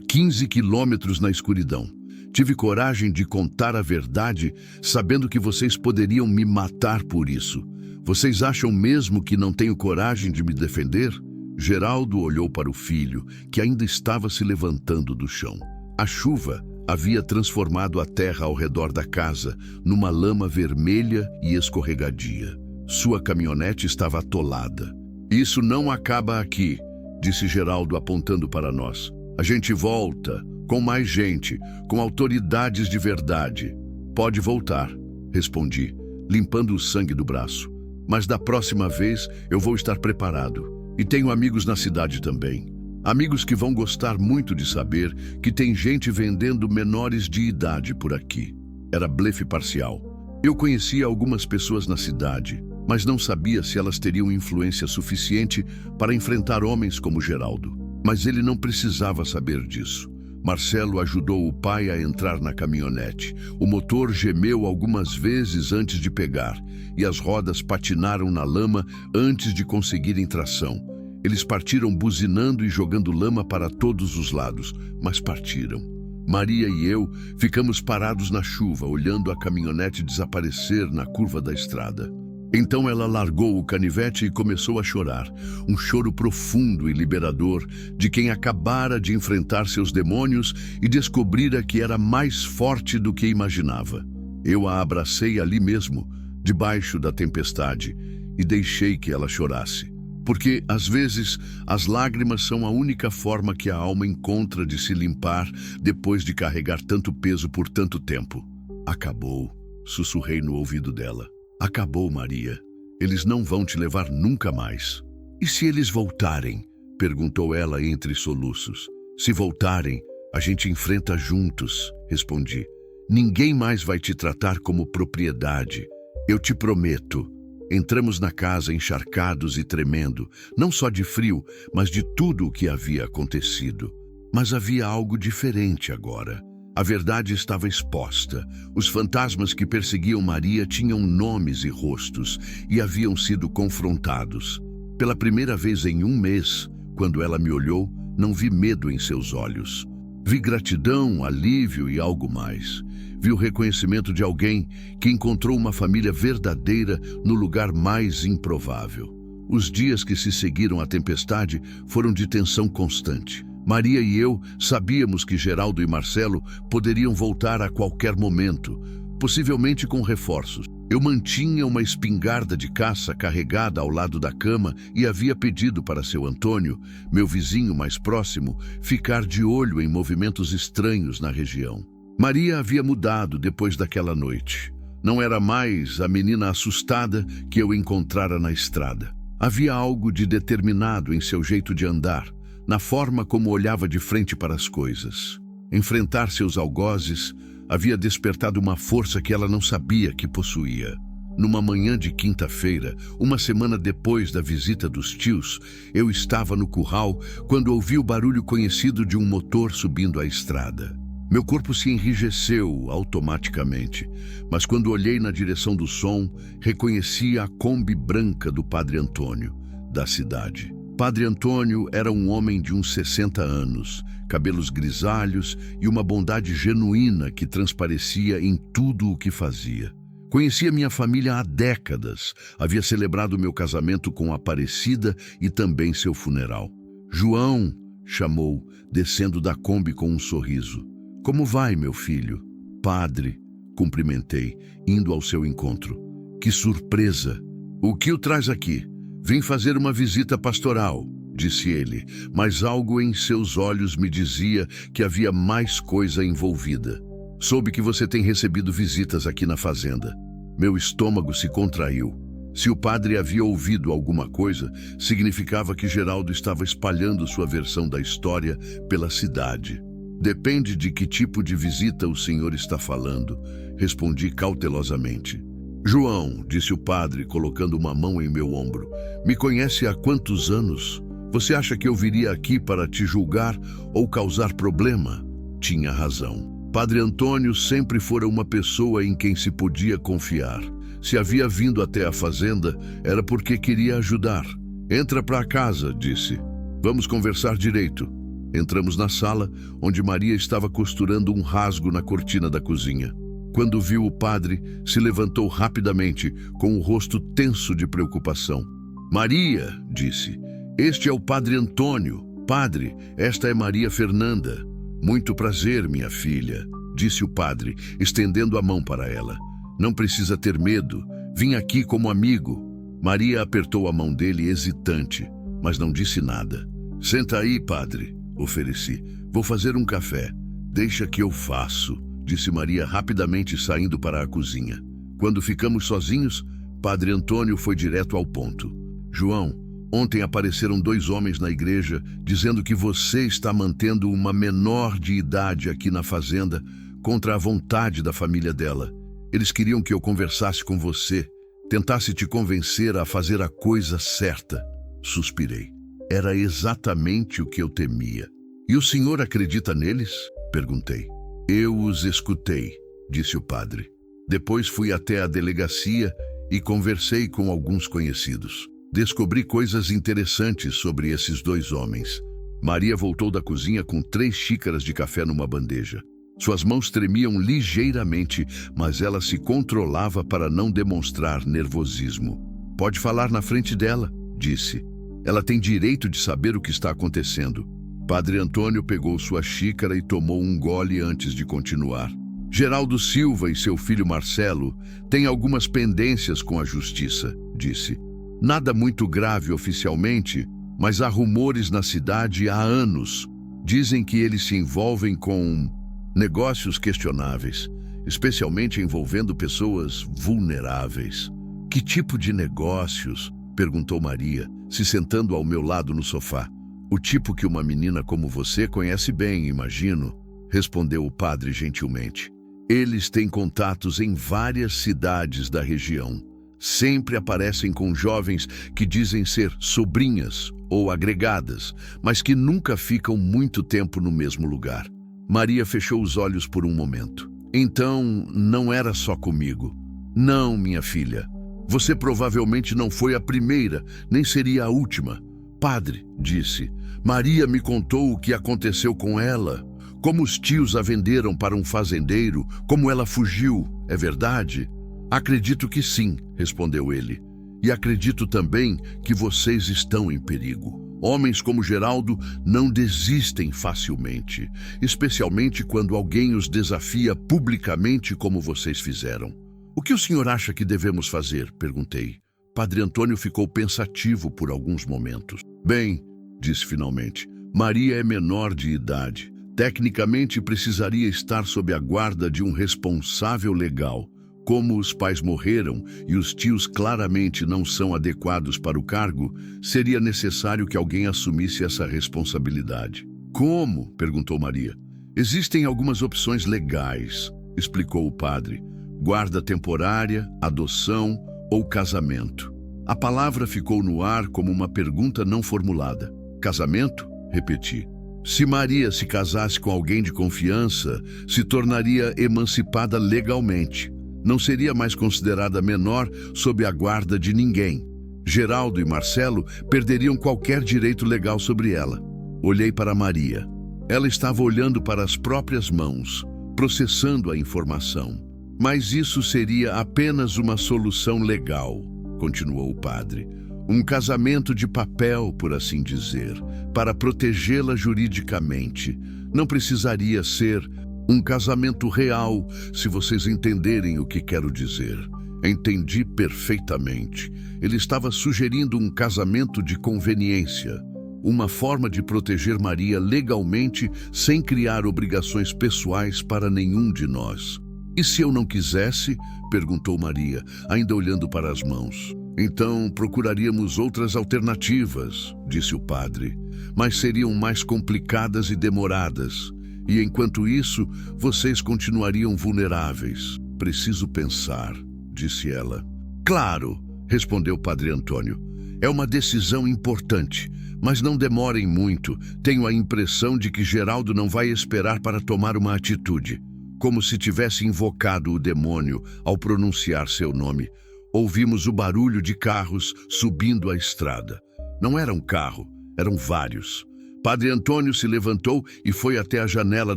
15 quilômetros na escuridão. Tive coragem de contar a verdade, sabendo que vocês poderiam me matar por isso. Vocês acham mesmo que não tenho coragem de me defender? Geraldo olhou para o filho, que ainda estava se levantando do chão. A chuva havia transformado a terra ao redor da casa numa lama vermelha e escorregadia. Sua caminhonete estava atolada. Isso não acaba aqui, disse Geraldo apontando para nós. A gente volta, com mais gente, com autoridades de verdade. Pode voltar, respondi, limpando o sangue do braço. Mas da próxima vez eu vou estar preparado. E tenho amigos na cidade também. Amigos que vão gostar muito de saber que tem gente vendendo menores de idade por aqui. Era blefe parcial. Eu conhecia algumas pessoas na cidade, mas não sabia se elas teriam influência suficiente para enfrentar homens como Geraldo. Mas ele não precisava saber disso. Marcelo ajudou o pai a entrar na caminhonete. O motor gemeu algumas vezes antes de pegar, e as rodas patinaram na lama antes de conseguirem tração. Eles partiram buzinando e jogando lama para todos os lados, mas partiram. Maria e eu ficamos parados na chuva, olhando a caminhonete desaparecer na curva da estrada. Então ela largou o canivete e começou a chorar, um choro profundo e liberador de quem acabara de enfrentar seus demônios e descobrira que era mais forte do que imaginava. Eu a abracei ali mesmo, debaixo da tempestade, e deixei que ela chorasse. Porque, às vezes, as lágrimas são a única forma que a alma encontra de se limpar depois de carregar tanto peso por tanto tempo. Acabou, sussurrei no ouvido dela. Acabou, Maria. Eles não vão te levar nunca mais. E se eles voltarem? Perguntou ela entre soluços. Se voltarem, a gente enfrenta juntos, respondi. Ninguém mais vai te tratar como propriedade. Eu te prometo. Entramos na casa encharcados e tremendo, não só de frio, mas de tudo o que havia acontecido. Mas havia algo diferente agora. A verdade estava exposta. Os fantasmas que perseguiam Maria tinham nomes e rostos e haviam sido confrontados. Pela primeira vez em um mês, quando ela me olhou, não vi medo em seus olhos. Vi gratidão, alívio e algo mais. Vi o reconhecimento de alguém que encontrou uma família verdadeira no lugar mais improvável. Os dias que se seguiram à tempestade foram de tensão constante. Maria e eu sabíamos que Geraldo e Marcelo poderiam voltar a qualquer momento, possivelmente com reforços. Eu mantinha uma espingarda de caça carregada ao lado da cama e havia pedido para seu Antônio, meu vizinho mais próximo, ficar de olho em movimentos estranhos na região. Maria havia mudado depois daquela noite. Não era mais a menina assustada que eu encontrara na estrada. Havia algo de determinado em seu jeito de andar, na forma como olhava de frente para as coisas. Enfrentar seus algozes havia despertado uma força que ela não sabia que possuía. Numa manhã de quinta-feira, uma semana depois da visita dos tios, eu estava no curral quando ouvi o barulho conhecido de um motor subindo a estrada. Meu corpo se enrijeceu automaticamente, mas quando olhei na direção do som, reconheci a Kombi branca do Padre Antônio, da cidade. Padre Antônio era um homem de uns 60 anos, cabelos grisalhos e uma bondade genuína que transparecia em tudo o que fazia. Conhecia minha família há décadas, havia celebrado meu casamento com Aparecida e também seu funeral. João, chamou, descendo da Kombi com um sorriso. Como vai, meu filho? Padre, cumprimentei, indo ao seu encontro. Que surpresa! O que o traz aqui? Vim fazer uma visita pastoral, disse ele, mas algo em seus olhos me dizia que havia mais coisa envolvida. Soube que você tem recebido visitas aqui na fazenda. Meu estômago se contraiu. Se o padre havia ouvido alguma coisa, significava que Geraldo estava espalhando sua versão da história pela cidade. Depende de que tipo de visita o senhor está falando, respondi cautelosamente. João, disse o padre, colocando uma mão em meu ombro, me conhece há quantos anos? Você acha que eu viria aqui para te julgar ou causar problema? Tinha razão. Padre Antônio sempre fora uma pessoa em quem se podia confiar. Se havia vindo até a fazenda, era porque queria ajudar. Entra para casa, disse. Vamos conversar direito. Entramos na sala, onde Maria estava costurando um rasgo na cortina da cozinha. Quando viu o padre, se levantou rapidamente, com o rosto tenso de preocupação. Maria, disse, este é o Padre Antônio. Padre, esta é Maria Fernanda. Muito prazer, minha filha, disse o padre, estendendo a mão para ela. Não precisa ter medo, vim aqui como amigo. Maria apertou a mão dele hesitante, mas não disse nada. Senta aí, padre, ofereci. Vou fazer um café. Deixa que eu faço, disse Maria rapidamente saindo para a cozinha. Quando ficamos sozinhos, Padre Antônio foi direto ao ponto. João, ontem apareceram 2 homens na igreja dizendo que você está mantendo uma menor de idade aqui na fazenda contra a vontade da família dela. Eles queriam que eu conversasse com você, tentasse te convencer a fazer a coisa certa. Suspirei. Era exatamente o que eu temia. E o senhor acredita neles? Perguntei. Eu os escutei, disse o padre. Depois fui até a delegacia e conversei com alguns conhecidos. Descobri coisas interessantes sobre esses 2 homens. Maria voltou da cozinha com 3 xícaras de café numa bandeja. Suas mãos tremiam ligeiramente, mas ela se controlava para não demonstrar nervosismo. Pode falar na frente dela, disse. Ela tem direito de saber o que está acontecendo. Padre Antônio pegou sua xícara e tomou um gole antes de continuar. Geraldo Silva e seu filho Marcelo têm algumas pendências com a justiça, disse. Nada muito grave oficialmente, mas há rumores na cidade há anos. Dizem que eles se envolvem com negócios questionáveis, especialmente envolvendo pessoas vulneráveis. Que tipo de negócios? Perguntou Maria, se sentando ao meu lado no sofá. O tipo que uma menina como você conhece bem, imagino, respondeu o padre gentilmente. Eles têm contatos em várias cidades da região. Sempre aparecem com jovens que dizem ser sobrinhas ou agregadas, mas que nunca ficam muito tempo no mesmo lugar. Maria fechou os olhos por um momento. Então, não era só comigo. Não, minha filha. Você provavelmente não foi a primeira, nem seria a última. Padre, disse, Maria me contou o que aconteceu com ela, como os tios a venderam para um fazendeiro, como ela fugiu. É verdade? Acredito que sim, respondeu ele. E acredito também que vocês estão em perigo. Homens como Geraldo não desistem facilmente, especialmente quando alguém os desafia publicamente como vocês fizeram. O que o senhor acha que devemos fazer? Perguntei. Padre Antônio ficou pensativo por alguns momentos. Bem, disse finalmente, Maria é menor de idade. Tecnicamente precisaria estar sob a guarda de um responsável legal. Como os pais morreram e os tios claramente não são adequados para o cargo, seria necessário que alguém assumisse essa responsabilidade. Como? Perguntou Maria. Existem algumas opções legais, explicou o padre. guarda temporária, adoção ou casamento. A palavra ficou no ar como uma pergunta não formulada. Casamento? Repeti. Se Maria se casasse com alguém de confiança, se tornaria emancipada legalmente. Não seria mais considerada menor sob a guarda de ninguém. Geraldo e Marcelo perderiam qualquer direito legal sobre ela. Olhei para Maria. Ela estava olhando para as próprias mãos, processando a informação. Mas isso seria apenas uma solução legal, continuou o padre. Um casamento de papel, por assim dizer, para protegê-la juridicamente. Não precisaria ser um casamento real, se vocês entenderem o que quero dizer. Entendi perfeitamente. Ele estava sugerindo um casamento de conveniência, uma forma de proteger Maria legalmente sem criar obrigações pessoais para nenhum de nós. E se eu não quisesse? Perguntou Maria, ainda olhando para as mãos. Então procuraríamos outras alternativas, disse o padre, mas seriam mais complicadas e demoradas. E enquanto isso, vocês continuariam vulneráveis. Preciso pensar, disse ela. Claro, respondeu Padre Antônio. É uma decisão importante, mas não demorem muito. Tenho a impressão de que Geraldo não vai esperar para tomar uma atitude. Como se tivesse invocado o demônio ao pronunciar seu nome. Ouvimos o barulho de carros subindo a estrada. Não era um carro, eram vários. Padre Antônio se levantou e foi até a janela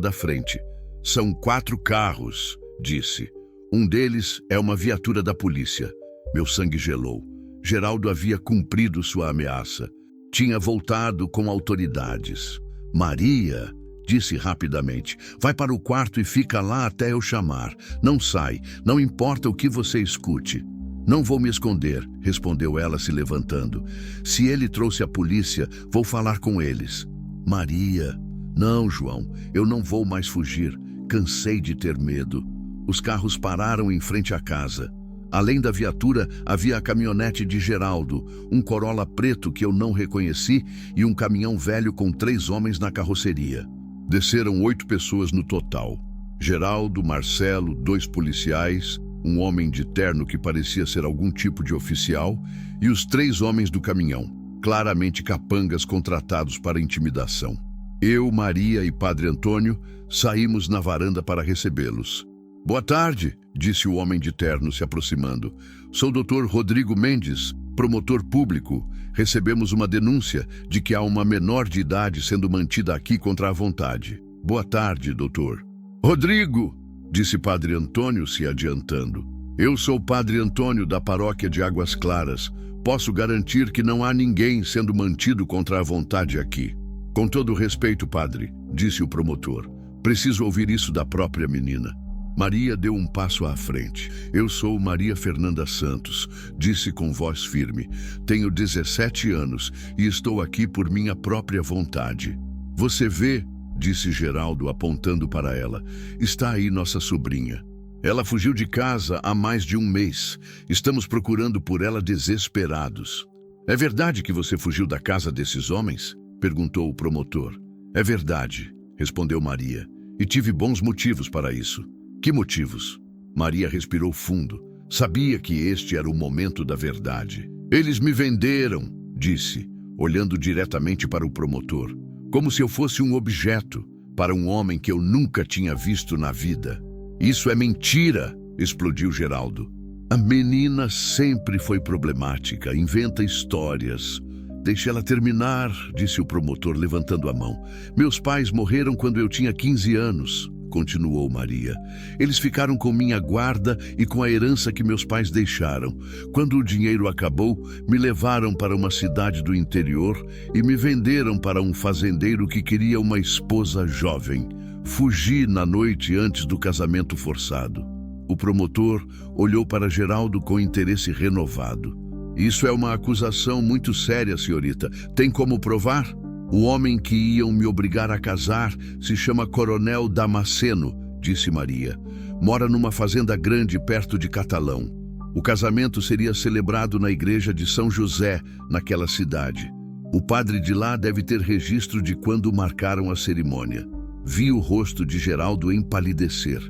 da frente. São 4 carros, disse. Um deles é uma viatura da polícia. Meu sangue gelou. Geraldo havia cumprido sua ameaça. Tinha voltado com autoridades. Maria, disse rapidamente, vai para o quarto e fica lá até eu chamar. Não sai, não importa o que você escute. Não vou me esconder, respondeu ela se levantando. Se ele trouxe a polícia, vou falar com eles. Maria, não, João, eu não vou mais fugir. Cansei de ter medo. Os carros pararam em frente à casa. Além da viatura, havia a caminhonete de Geraldo, um Corolla preto que eu não reconheci e um caminhão velho com 3 homens na carroceria. Desceram 8 pessoas no total. Geraldo, Marcelo, 2 policiais, um homem de terno que parecia ser algum tipo de oficial e os 3 homens do caminhão, claramente capangas contratados para intimidação. Eu, Maria e Padre Antônio saímos na varanda para recebê-los. Boa tarde, disse o homem de terno se aproximando. Sou o Dr. Rodrigo Mendes, promotor público. Recebemos uma denúncia de que há uma menor de idade sendo mantida aqui contra a vontade. Boa tarde, doutor. Rodrigo, disse Padre Antônio se adiantando. Eu sou o Padre Antônio da paróquia de Águas Claras. Posso garantir que não há ninguém sendo mantido contra a vontade aqui. Com todo respeito, padre, disse o promotor. Preciso ouvir isso da própria menina. Maria deu um passo à frente. Eu sou Maria Fernanda Santos, disse com voz firme. Tenho 17 anos e estou aqui por minha própria vontade. Você vê, disse Geraldo apontando para ela, está aí nossa sobrinha. Ela fugiu de casa há mais de 1 mês. Estamos procurando por ela desesperados. É verdade que você fugiu da casa desses homens? Perguntou o promotor. É verdade, respondeu Maria, e tive bons motivos para isso. Que motivos? Maria respirou fundo. Sabia que este era o momento da verdade. Eles me venderam, disse, olhando diretamente para o promotor, como se eu fosse um objeto para um homem que eu nunca tinha visto na vida. Isso é mentira, explodiu Geraldo. A menina sempre foi problemática, inventa histórias. Deixe ela terminar, disse o promotor levantando a mão. Meus pais morreram quando eu tinha 15 anos. Continuou Maria. Eles ficaram com minha guarda e com a herança que meus pais deixaram. Quando o dinheiro acabou, me levaram para uma cidade do interior e me venderam para um fazendeiro que queria uma esposa jovem. Fugi na noite antes do casamento forçado. O promotor olhou para Geraldo com interesse renovado. Isso é uma acusação muito séria, senhorita. Tem como provar? O homem que iam me obrigar a casar se chama Coronel Damasceno, disse Maria. Mora numa fazenda grande perto de Catalão. O casamento seria celebrado na igreja de São José, naquela cidade. O padre de lá deve ter registro de quando marcaram a cerimônia. Vi o rosto de Geraldo empalidecer.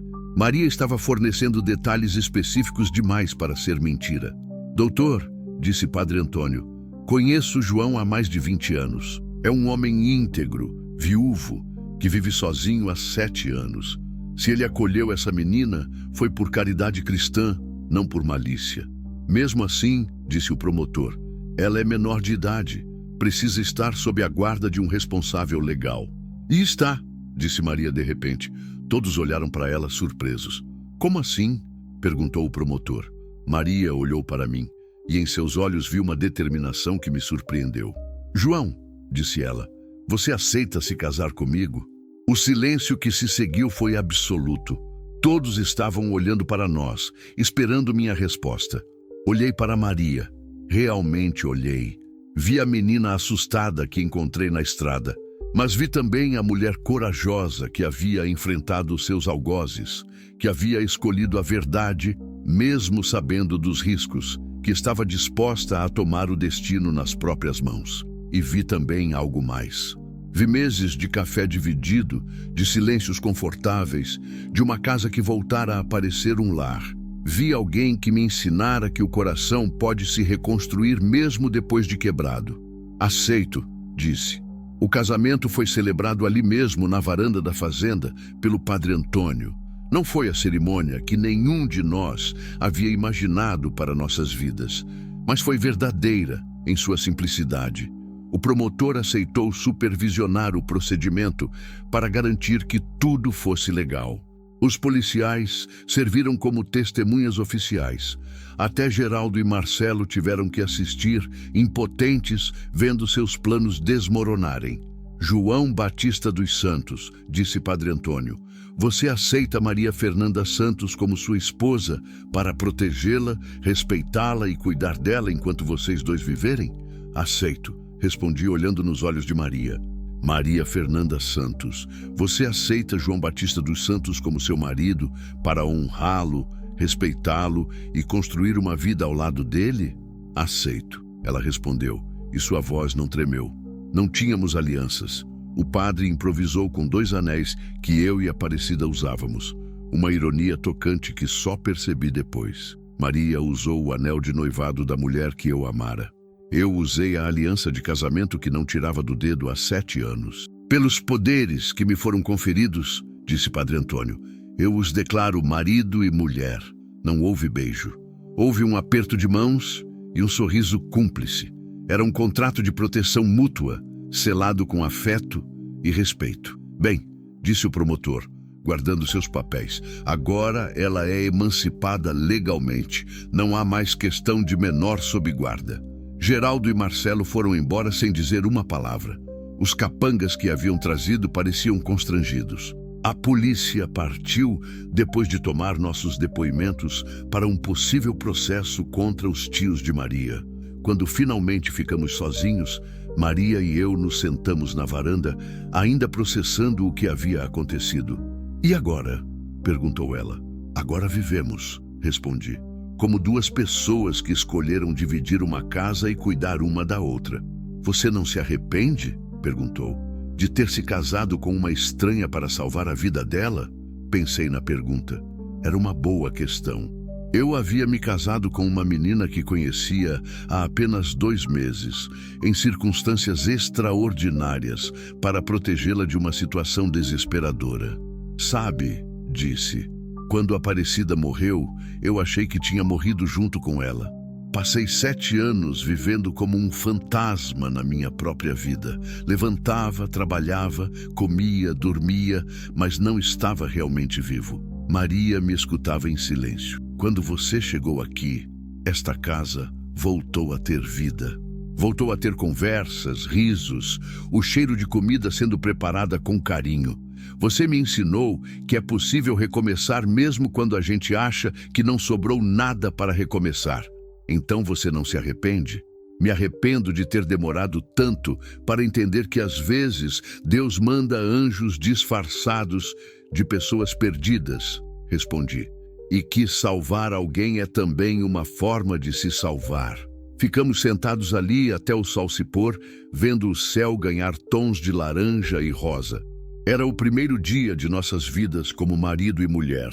Maria estava fornecendo detalhes específicos demais para ser mentira. Doutor, disse Padre Antônio, conheço João há mais de 20 anos. É um homem íntegro, viúvo, que vive sozinho há 7 anos. Se ele acolheu essa menina, foi por caridade cristã, não por malícia. Mesmo assim, disse o promotor, ela é menor de idade, precisa estar sob a guarda de um responsável legal. E está, disse Maria de repente. Todos olharam para ela surpresos. Como assim? Perguntou o promotor. Maria olhou para mim e em seus olhos vi uma determinação que me surpreendeu. João, disse ela, você aceita se casar comigo? O silêncio que se seguiu foi absoluto. Todos estavam olhando para nós, esperando minha resposta. Olhei para Maria. Realmente olhei. Vi a menina assustada que encontrei na estrada. Mas vi também a mulher corajosa que havia enfrentado seus algozes, que havia escolhido a verdade, mesmo sabendo dos riscos, que estava disposta a tomar o destino nas próprias mãos. E vi também algo mais. Vi meses de café dividido, de silêncios confortáveis, de uma casa que voltara a parecer um lar. Vi alguém que me ensinara que o coração pode se reconstruir mesmo depois de quebrado. Aceito, disse. O casamento foi celebrado ali mesmo, na varanda da fazenda, pelo Padre Antônio. Não foi a cerimônia que nenhum de nós havia imaginado para nossas vidas, mas foi verdadeira em sua simplicidade. O promotor aceitou supervisionar o procedimento para garantir que tudo fosse legal. Os policiais serviram como testemunhas oficiais. Até Geraldo e Marcelo tiveram que assistir, impotentes, vendo seus planos desmoronarem. João Batista dos Santos, disse Padre Antônio, você aceita Maria Fernanda Santos como sua esposa para protegê-la, respeitá-la e cuidar dela enquanto vocês dois viverem? Aceito, respondi olhando nos olhos de Maria. Maria Fernanda Santos, você aceita João Batista dos Santos como seu marido para honrá-lo, respeitá-lo e construir uma vida ao lado dele? Aceito, ela respondeu, e sua voz não tremeu. Não tínhamos alianças. O padre improvisou com 2 anéis que eu e Aparecida usávamos. Uma ironia tocante que só percebi depois. Maria usou o anel de noivado da mulher que eu amara. Eu usei a aliança de casamento que não tirava do dedo há 7 anos. Pelos poderes que me foram conferidos, disse Padre Antônio, eu os declaro marido e mulher. Não houve beijo. Houve um aperto de mãos e um sorriso cúmplice. Era um contrato de proteção mútua, selado com afeto e respeito. Bem, disse o promotor, guardando seus papéis, agora ela é emancipada legalmente. Não há mais questão de menor sob guarda. Geraldo e Marcelo foram embora sem dizer uma palavra. Os capangas que haviam trazido pareciam constrangidos. A polícia partiu depois de tomar nossos depoimentos para um possível processo contra os tios de Maria. Quando finalmente ficamos sozinhos, Maria e eu nos sentamos na varanda, ainda processando o que havia acontecido. E agora? Perguntou ela. Agora vivemos, respondi. Como 2 pessoas que escolheram dividir uma casa e cuidar uma da outra. Você não se arrepende? Perguntou. De ter se casado com uma estranha para salvar a vida dela? Pensei na pergunta. Era uma boa questão. Eu havia me casado com uma menina que conhecia há apenas 2 meses, em circunstâncias extraordinárias, para protegê-la de uma situação desesperadora. Sabe, disse, quando Aparecida morreu, eu achei que tinha morrido junto com ela. Passei 7 anos vivendo como um fantasma na minha própria vida. Levantava, trabalhava, comia, dormia, mas não estava realmente vivo. Maria me escutava em silêncio. Quando você chegou aqui, esta casa voltou a ter vida. Voltou a ter conversas, risos, o cheiro de comida sendo preparada com carinho. Você me ensinou que é possível recomeçar mesmo quando a gente acha que não sobrou nada para recomeçar. Então você não se arrepende? Me arrependo de ter demorado tanto para entender que às vezes Deus manda anjos disfarçados de pessoas perdidas, respondi. E que salvar alguém é também uma forma de se salvar. Ficamos sentados ali até o sol se pôr, vendo o céu ganhar tons de laranja e rosa. Era o primeiro dia de nossas vidas como marido e mulher,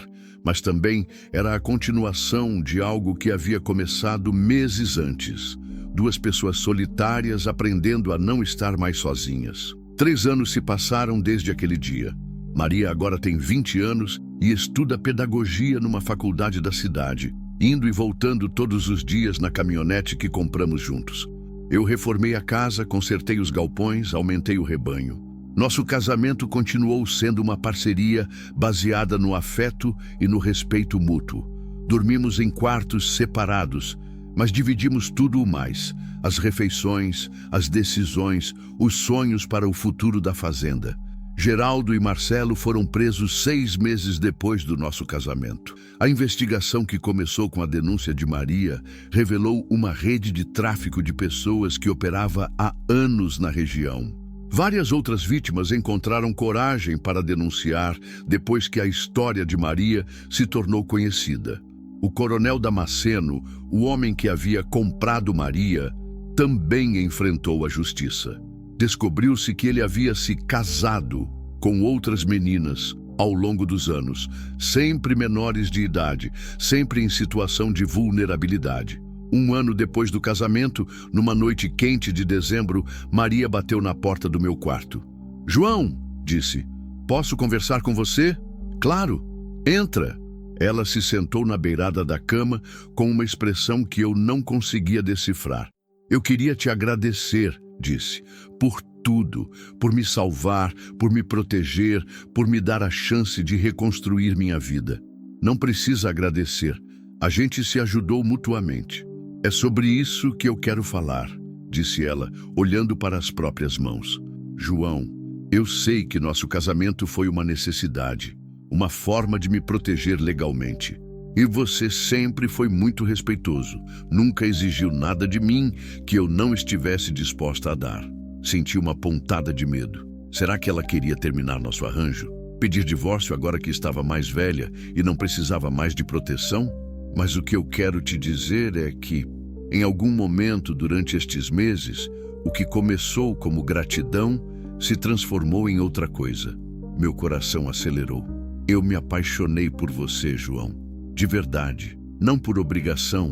mas também era a continuação de algo que havia começado meses antes. Duas pessoas solitárias aprendendo a não estar mais sozinhas. 3 anos se passaram desde aquele dia. Maria agora tem 20 anos e estuda pedagogia numa faculdade da cidade, indo e voltando todos os dias na caminhonete que compramos juntos. Eu reformei a casa, consertei os galpões, aumentei o rebanho. Nosso casamento continuou sendo uma parceria baseada no afeto e no respeito mútuo. Dormimos em quartos separados, mas dividimos tudo o mais: as refeições, as decisões, os sonhos para o futuro da fazenda. Geraldo e Marcelo foram presos 6 meses depois do nosso casamento. A investigação, que começou com a denúncia de Maria, revelou uma rede de tráfico de pessoas que operava há anos na região. Várias outras vítimas encontraram coragem para denunciar depois que a história de Maria se tornou conhecida. O coronel Damasceno, o homem que havia comprado Maria, também enfrentou a justiça. Descobriu-se que ele havia se casado com outras meninas ao longo dos anos, sempre menores de idade, sempre em situação de vulnerabilidade. 1 ano depois do casamento, numa noite quente de dezembro, Maria bateu na porta do meu quarto. "João", disse, "posso conversar com você?" "Claro, entra." Ela se sentou na beirada da cama com uma expressão que eu não conseguia decifrar. "Eu queria te agradecer", disse, "por tudo, por me salvar, por me proteger, por me dar a chance de reconstruir minha vida." "Não precisa agradecer. A gente se ajudou mutuamente." "É sobre isso que eu quero falar", disse ela, olhando para as próprias mãos. "João, eu sei que nosso casamento foi uma necessidade, uma forma de me proteger legalmente. E você sempre foi muito respeitoso, nunca exigiu nada de mim que eu não estivesse disposta a dar." Senti uma pontada de medo. Será que ela queria terminar nosso arranjo? Pedir divórcio agora que estava mais velha e não precisava mais de proteção? Mas o que eu quero te dizer é que, em algum momento durante estes meses, o que começou como gratidão se transformou em outra coisa. Meu coração acelerou. Eu me apaixonei por você, João. De verdade. Não por obrigação,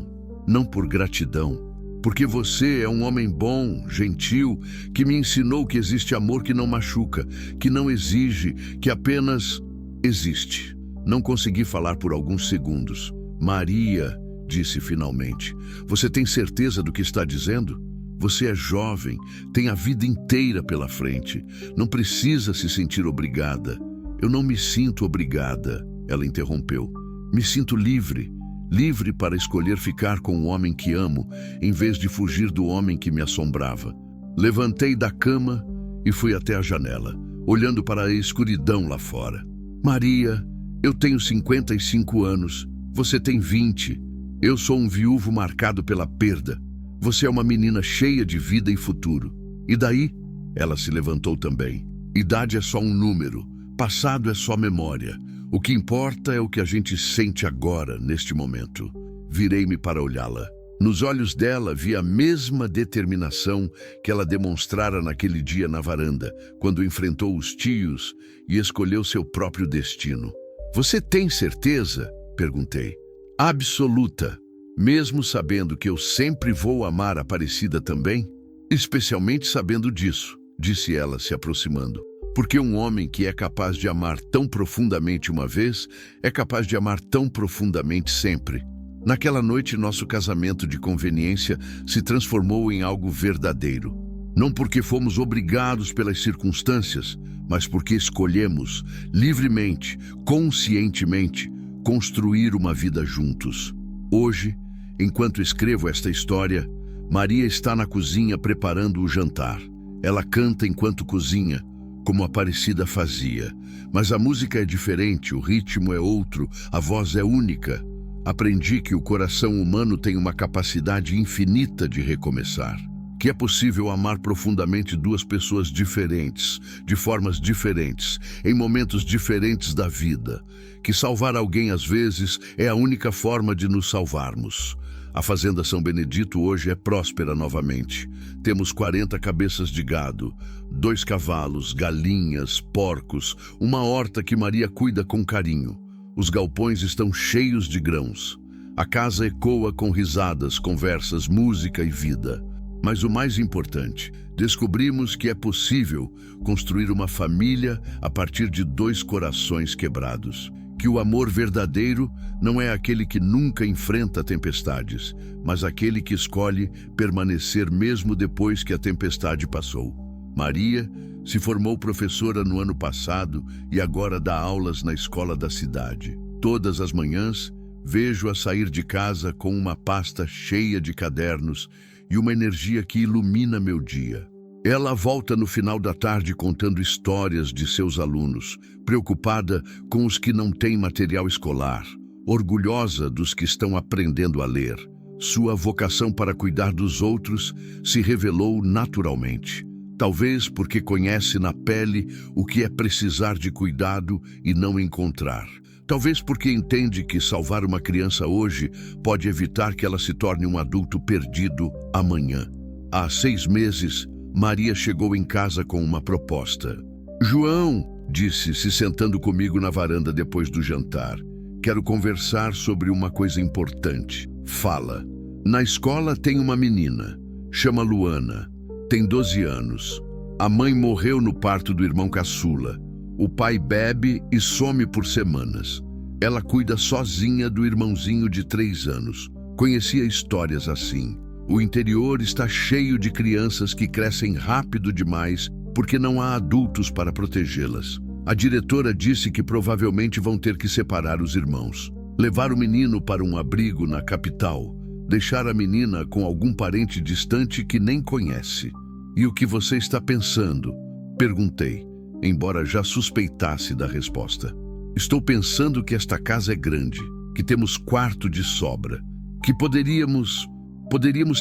não por gratidão. Porque você é um homem bom, gentil, que me ensinou que existe amor que não machuca, que não exige, que apenas existe. Não consegui falar por alguns segundos. "Maria", disse finalmente, "você tem certeza do que está dizendo? Você é jovem, tem a vida inteira pela frente. Não precisa se sentir obrigada." "Eu não me sinto obrigada", ela interrompeu. "Me sinto livre. Livre para escolher ficar com o homem que amo, em vez de fugir do homem que me assombrava." Levantei da cama e fui até a janela, olhando para a escuridão lá fora. "Maria, eu tenho 55 anos, você tem 20. Eu sou um viúvo marcado pela perda. Você é uma menina cheia de vida e futuro. E daí?" Ela se levantou também. "Idade é só um número, passado é só memória. O que importa é o que a gente sente agora, neste momento." Virei-me para olhá-la. Nos olhos dela vi a mesma determinação que ela demonstrara naquele dia na varanda, quando enfrentou os tios e escolheu seu próprio destino. "Você tem certeza?" perguntei. "Absoluta. Mesmo sabendo que eu sempre vou amar Aparecida também?" "Especialmente sabendo disso", disse ela, se aproximando. "Porque um homem que é capaz de amar tão profundamente uma vez, é capaz de amar tão profundamente sempre." Naquela noite, nosso casamento de conveniência se transformou em algo verdadeiro. Não porque fomos obrigados pelas circunstâncias, mas porque escolhemos, livremente, conscientemente, construir uma vida juntos. Hoje, enquanto escrevo esta história, Maria está na cozinha preparando o jantar. Ela canta enquanto cozinha, como Aparecida fazia. Mas a música é diferente, o ritmo é outro, a voz é única. Aprendi que o coração humano tem uma capacidade infinita de recomeçar. Que é possível amar profundamente duas pessoas diferentes, de formas diferentes, em momentos diferentes da vida. Que salvar alguém, às vezes, é a única forma de nos salvarmos. A Fazenda São Benedito hoje é próspera novamente. Temos 40 cabeças de gado, 2 cavalos, galinhas, porcos, uma horta que Maria cuida com carinho. Os galpões estão cheios de grãos. A casa ecoa com risadas, conversas, música e vida. Mas o mais importante, descobrimos que é possível construir uma família a partir de 2 corações quebrados. Que o amor verdadeiro não é aquele que nunca enfrenta tempestades, mas aquele que escolhe permanecer mesmo depois que a tempestade passou. Maria se formou professora no ano passado e agora dá aulas na escola da cidade. Todas as manhãs, vejo-a sair de casa com uma pasta cheia de cadernos e uma energia que ilumina meu dia. Ela volta no final da tarde contando histórias de seus alunos, preocupada com os que não têm material escolar, orgulhosa dos que estão aprendendo a ler. Sua vocação para cuidar dos outros se revelou naturalmente. Talvez porque conhece na pele o que é precisar de cuidado e não encontrar. Talvez porque entende que salvar uma criança hoje pode evitar que ela se torne um adulto perdido amanhã. Há 6 meses, Maria chegou em casa com uma proposta. "João", disse, se sentando comigo na varanda depois do jantar, "quero conversar sobre uma coisa importante." "Fala." "Na escola tem uma menina, chama Luana. Tem 12 anos. A mãe morreu no parto do irmão caçula. O pai bebe e some por semanas. Ela cuida sozinha do irmãozinho de 3 anos. Conhecia histórias assim. O interior está cheio de crianças que crescem rápido demais porque não há adultos para protegê-las. A diretora disse que provavelmente vão ter que separar os irmãos. Levar o menino para um abrigo na capital. Deixar a menina com algum parente distante que nem conhece. "E o que você está pensando?" perguntei, embora já suspeitasse da resposta. "Estou pensando que esta casa é grande, que temos quarto de sobra, que poderíamos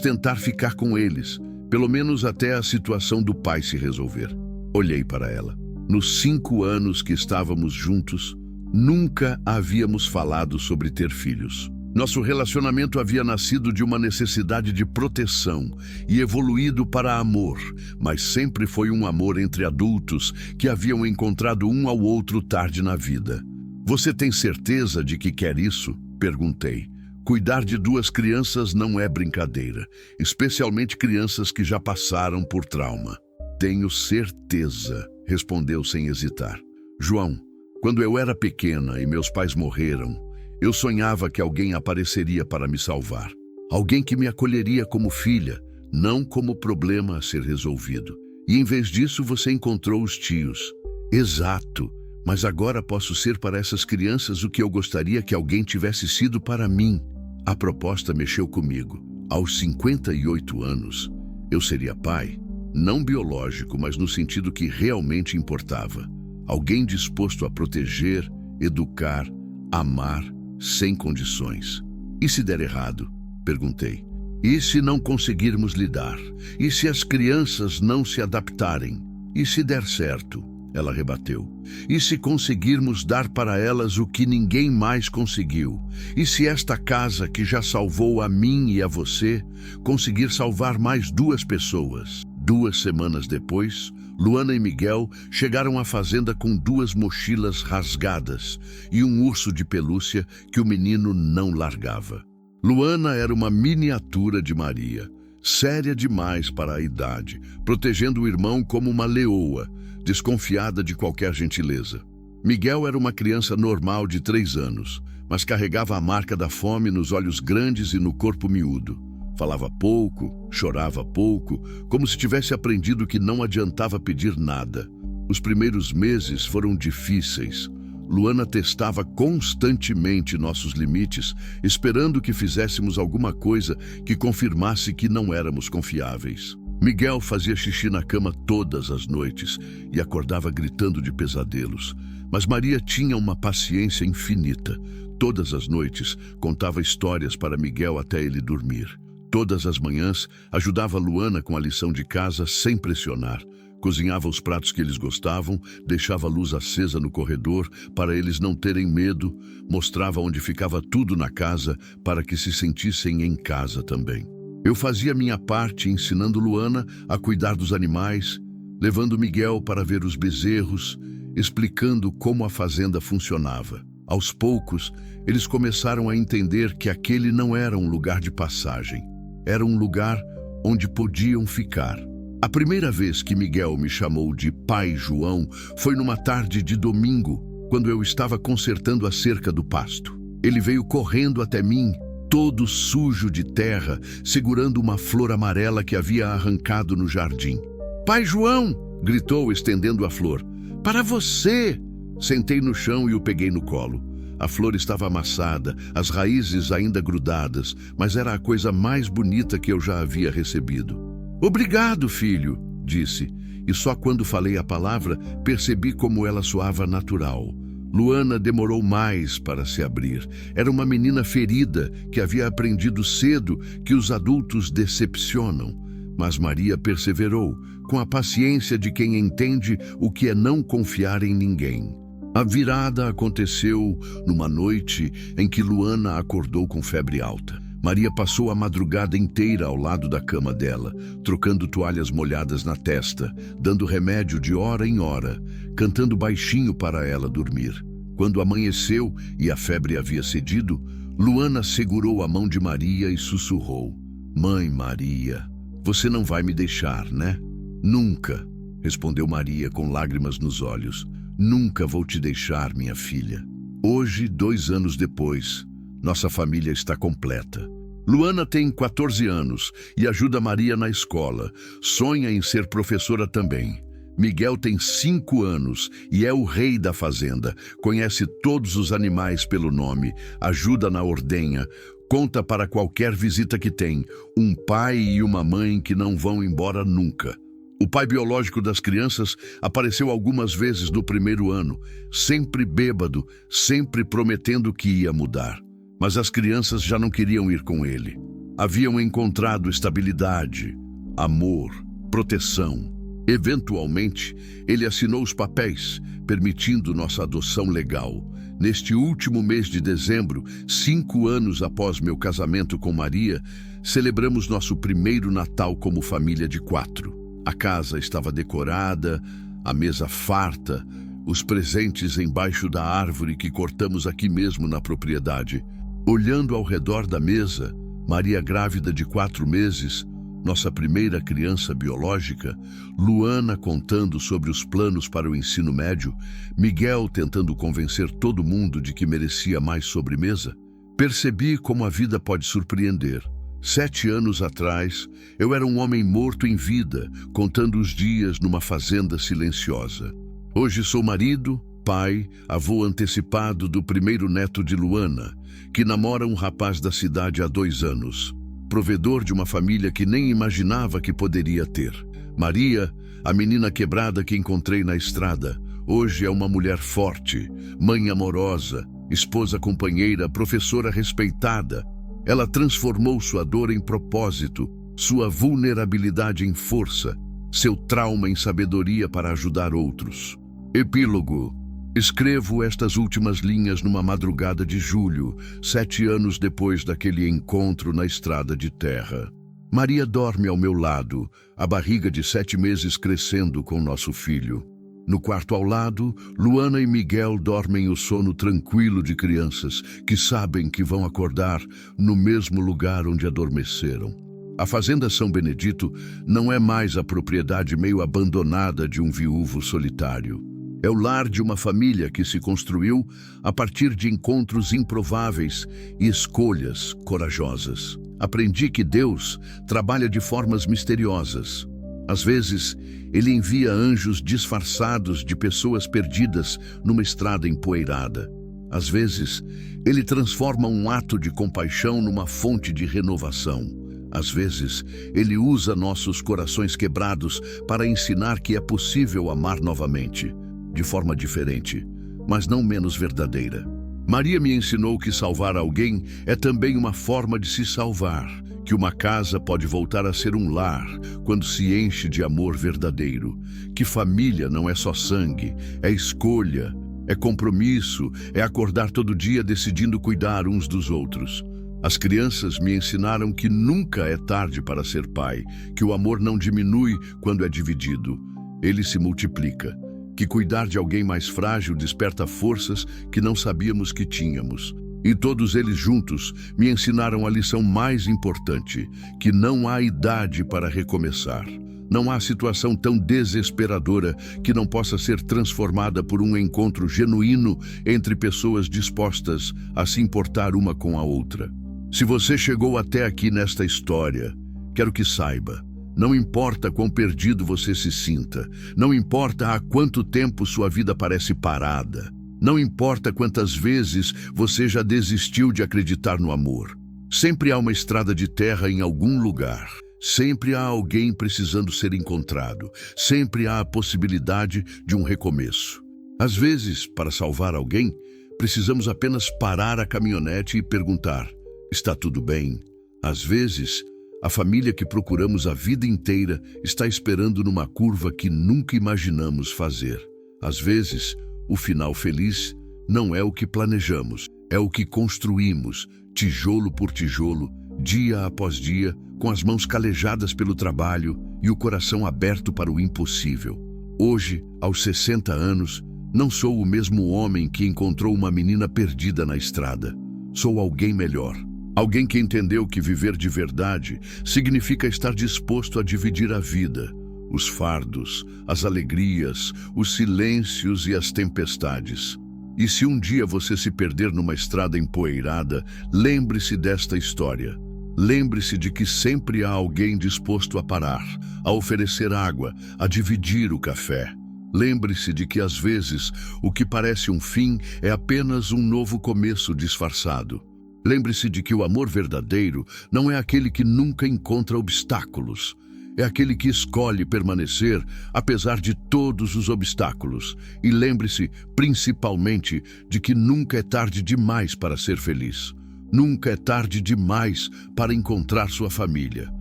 tentar ficar com eles, pelo menos até a situação do pai se resolver." Olhei para ela. Nos 5 anos que estávamos juntos, nunca havíamos falado sobre ter filhos. Nosso relacionamento havia nascido de uma necessidade de proteção e evoluído para amor, mas sempre foi um amor entre adultos que haviam encontrado um ao outro tarde na vida. "Você tem certeza de que quer isso?" perguntei. Cuidar de 2 crianças não é brincadeira, especialmente crianças que já passaram por trauma. "Tenho certeza", respondeu sem hesitar. "João, quando eu era pequena e meus pais morreram, eu sonhava que alguém apareceria para me salvar. Alguém que me acolheria como filha, não como problema a ser resolvido. E em vez disso você encontrou os tios." "Exato, mas agora posso ser para essas crianças o que eu gostaria que alguém tivesse sido para mim." A proposta mexeu comigo. Aos 58 anos, eu seria pai, não biológico, mas no sentido que realmente importava. Alguém disposto a proteger, educar, amar, sem condições. "E se der errado?" perguntei. "E se não conseguirmos lidar? E se as crianças não se adaptarem? E se der certo?" Ela rebateu. "E se conseguirmos dar para elas o que ninguém mais conseguiu? E se esta casa que já salvou a mim e a você, conseguir salvar mais 2 pessoas?" 2 semanas depois, Luana e Miguel chegaram à fazenda com 2 mochilas rasgadas e um urso de pelúcia que o menino não largava. Luana era uma miniatura de Maria, séria demais para a idade, protegendo o irmão como uma leoa, desconfiada de qualquer gentileza. Miguel era uma criança normal de 3 anos, mas carregava a marca da fome nos olhos grandes e no corpo miúdo. Falava pouco, chorava pouco, como se tivesse aprendido que não adiantava pedir nada. Os primeiros meses foram difíceis. Luana testava constantemente nossos limites, esperando que fizéssemos alguma coisa que confirmasse que não éramos confiáveis. Miguel fazia xixi na cama todas as noites e acordava gritando de pesadelos. Mas Maria tinha uma paciência infinita. Todas as noites contava histórias para Miguel até ele dormir. Todas as manhãs ajudava Luana com a lição de casa sem pressionar. Cozinhava os pratos que eles gostavam, deixava a luz acesa no corredor para eles não terem medo, mostrava onde ficava tudo na casa para que se sentissem em casa também. Eu fazia minha parte ensinando Luana a cuidar dos animais, levando Miguel para ver os bezerros, explicando como a fazenda funcionava. Aos poucos, eles começaram a entender que aquele não era um lugar de passagem. Era um lugar onde podiam ficar. A primeira vez que Miguel me chamou de Pai João foi numa tarde de domingo, quando eu estava consertando a cerca do pasto. Ele veio correndo até mim, todo sujo de terra, segurando uma flor amarela que havia arrancado no jardim. Pai João! Gritou, estendendo a flor. Para você! Sentei no chão e o peguei no colo. A flor estava amassada, as raízes ainda grudadas, mas era a coisa mais bonita que eu já havia recebido. Obrigado, filho, disse, e só quando falei a palavra percebi como ela soava natural. Luana demorou mais para se abrir. Era uma menina ferida que havia aprendido cedo que os adultos decepcionam. Mas Maria perseverou, com a paciência de quem entende o que é não confiar em ninguém. A virada aconteceu numa noite em que Luana acordou com febre alta. Maria passou a madrugada inteira ao lado da cama dela, trocando toalhas molhadas na testa, dando remédio de hora em hora, cantando baixinho para ela dormir. Quando amanheceu e a febre havia cedido, Luana segurou a mão de Maria e sussurrou: Mãe Maria, você não vai me deixar, né? Nunca, respondeu Maria com lágrimas nos olhos. Nunca vou te deixar, minha filha. Hoje, 2 anos depois, nossa família está completa. Luana tem 14 anos e ajuda Maria na escola. Sonha em ser professora também. Miguel tem 5 anos e é o rei da fazenda. Conhece todos os animais pelo nome, ajuda na ordenha, conta para qualquer visita que tem. Um pai e uma mãe que não vão embora nunca. O pai biológico das crianças apareceu algumas vezes no primeiro ano, sempre bêbado, sempre prometendo que ia mudar. Mas as crianças já não queriam ir com ele. Haviam encontrado estabilidade, amor, proteção. Eventualmente, ele assinou os papéis, permitindo nossa adoção legal. Neste último mês de dezembro, 5 anos após meu casamento com Maria, celebramos nosso primeiro Natal como família de 4. A casa estava decorada, a mesa farta, os presentes embaixo da árvore que cortamos aqui mesmo na propriedade. Olhando ao redor da mesa, Maria grávida de 4 meses, nossa primeira criança biológica, Luana contando sobre os planos para o ensino médio, Miguel tentando convencer todo mundo de que merecia mais sobremesa, percebi como a vida pode surpreender. 7 anos atrás, eu era um homem morto em vida, contando os dias numa fazenda silenciosa. Hoje sou marido, pai, avô antecipado do primeiro neto de Luana, que namora um rapaz da cidade há 2 anos. Provedor de uma família que nem imaginava que poderia ter. Maria, a menina quebrada que encontrei na estrada, hoje é uma mulher forte, mãe amorosa, esposa companheira, professora respeitada. Ela transformou sua dor em propósito, sua vulnerabilidade em força, seu trauma em sabedoria para ajudar outros. Epílogo. Escrevo estas últimas linhas numa madrugada de julho, 7 anos depois daquele encontro na estrada de terra. Maria dorme ao meu lado, a barriga de 7 meses crescendo com nosso filho. No quarto ao lado, Luana e Miguel dormem o sono tranquilo de crianças que sabem que vão acordar no mesmo lugar onde adormeceram. A Fazenda São Benedito não é mais a propriedade meio abandonada de um viúvo solitário. É o lar de uma família que se construiu a partir de encontros improváveis e escolhas corajosas. Aprendi que Deus trabalha de formas misteriosas. Às vezes, ele envia anjos disfarçados de pessoas perdidas numa estrada empoeirada. Às vezes, ele transforma um ato de compaixão numa fonte de renovação. Às vezes, ele usa nossos corações quebrados para ensinar que é possível amar novamente, de forma diferente, mas não menos verdadeira. Maria me ensinou que salvar alguém é também uma forma de se salvar, que uma casa pode voltar a ser um lar quando se enche de amor verdadeiro, que família não é só sangue, é escolha, é compromisso, é acordar todo dia decidindo cuidar uns dos outros. As crianças me ensinaram que nunca é tarde para ser pai, que o amor não diminui quando é dividido, ele se multiplica. que cuidar de alguém mais frágil desperta forças que não sabíamos que tínhamos. E todos eles juntos me ensinaram a lição mais importante, que não há idade para recomeçar. Não há situação tão desesperadora que não possa ser transformada por um encontro genuíno entre pessoas dispostas a se importar uma com a outra. Se você chegou até aqui nesta história, quero que saiba, não importa quão perdido você se sinta, não importa há quanto tempo sua vida parece parada, não importa quantas vezes você já desistiu de acreditar no amor. Sempre há uma estrada de terra em algum lugar. Sempre há alguém precisando ser encontrado. Sempre há a possibilidade de um recomeço. Às vezes, para salvar alguém, precisamos apenas parar a caminhonete e perguntar: está tudo bem? Às vezes, a família que procuramos a vida inteira está esperando numa curva que nunca imaginamos fazer. Às vezes, o final feliz não é o que planejamos, é o que construímos, tijolo por tijolo, dia após dia, com as mãos calejadas pelo trabalho e o coração aberto para o impossível. Hoje, aos 60 anos, não sou o mesmo homem que encontrou uma menina perdida na estrada. Sou alguém melhor. Alguém que entendeu que viver de verdade significa estar disposto a dividir a vida, os fardos, as alegrias, os silêncios e as tempestades. E se um dia você se perder numa estrada empoeirada, lembre-se desta história. Lembre-se de que sempre há alguém disposto a parar, a oferecer água, a dividir o café. Lembre-se de que às vezes o que parece um fim é apenas um novo começo disfarçado. Lembre-se de que o amor verdadeiro não é aquele que nunca encontra obstáculos. É aquele que escolhe permanecer apesar de todos os obstáculos. E lembre-se, principalmente, de que nunca é tarde demais para ser feliz. Nunca é tarde demais para encontrar sua família.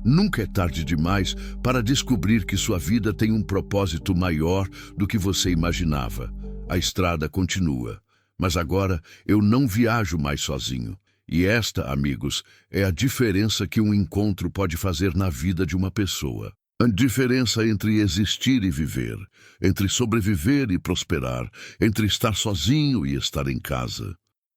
Nunca é tarde demais para descobrir que sua vida tem um propósito maior do que você imaginava. A estrada continua, mas agora eu não viajo mais sozinho. E esta, amigos, é a diferença que um encontro pode fazer na vida de uma pessoa. A diferença entre existir e viver, entre sobreviver e prosperar, entre estar sozinho e estar em casa.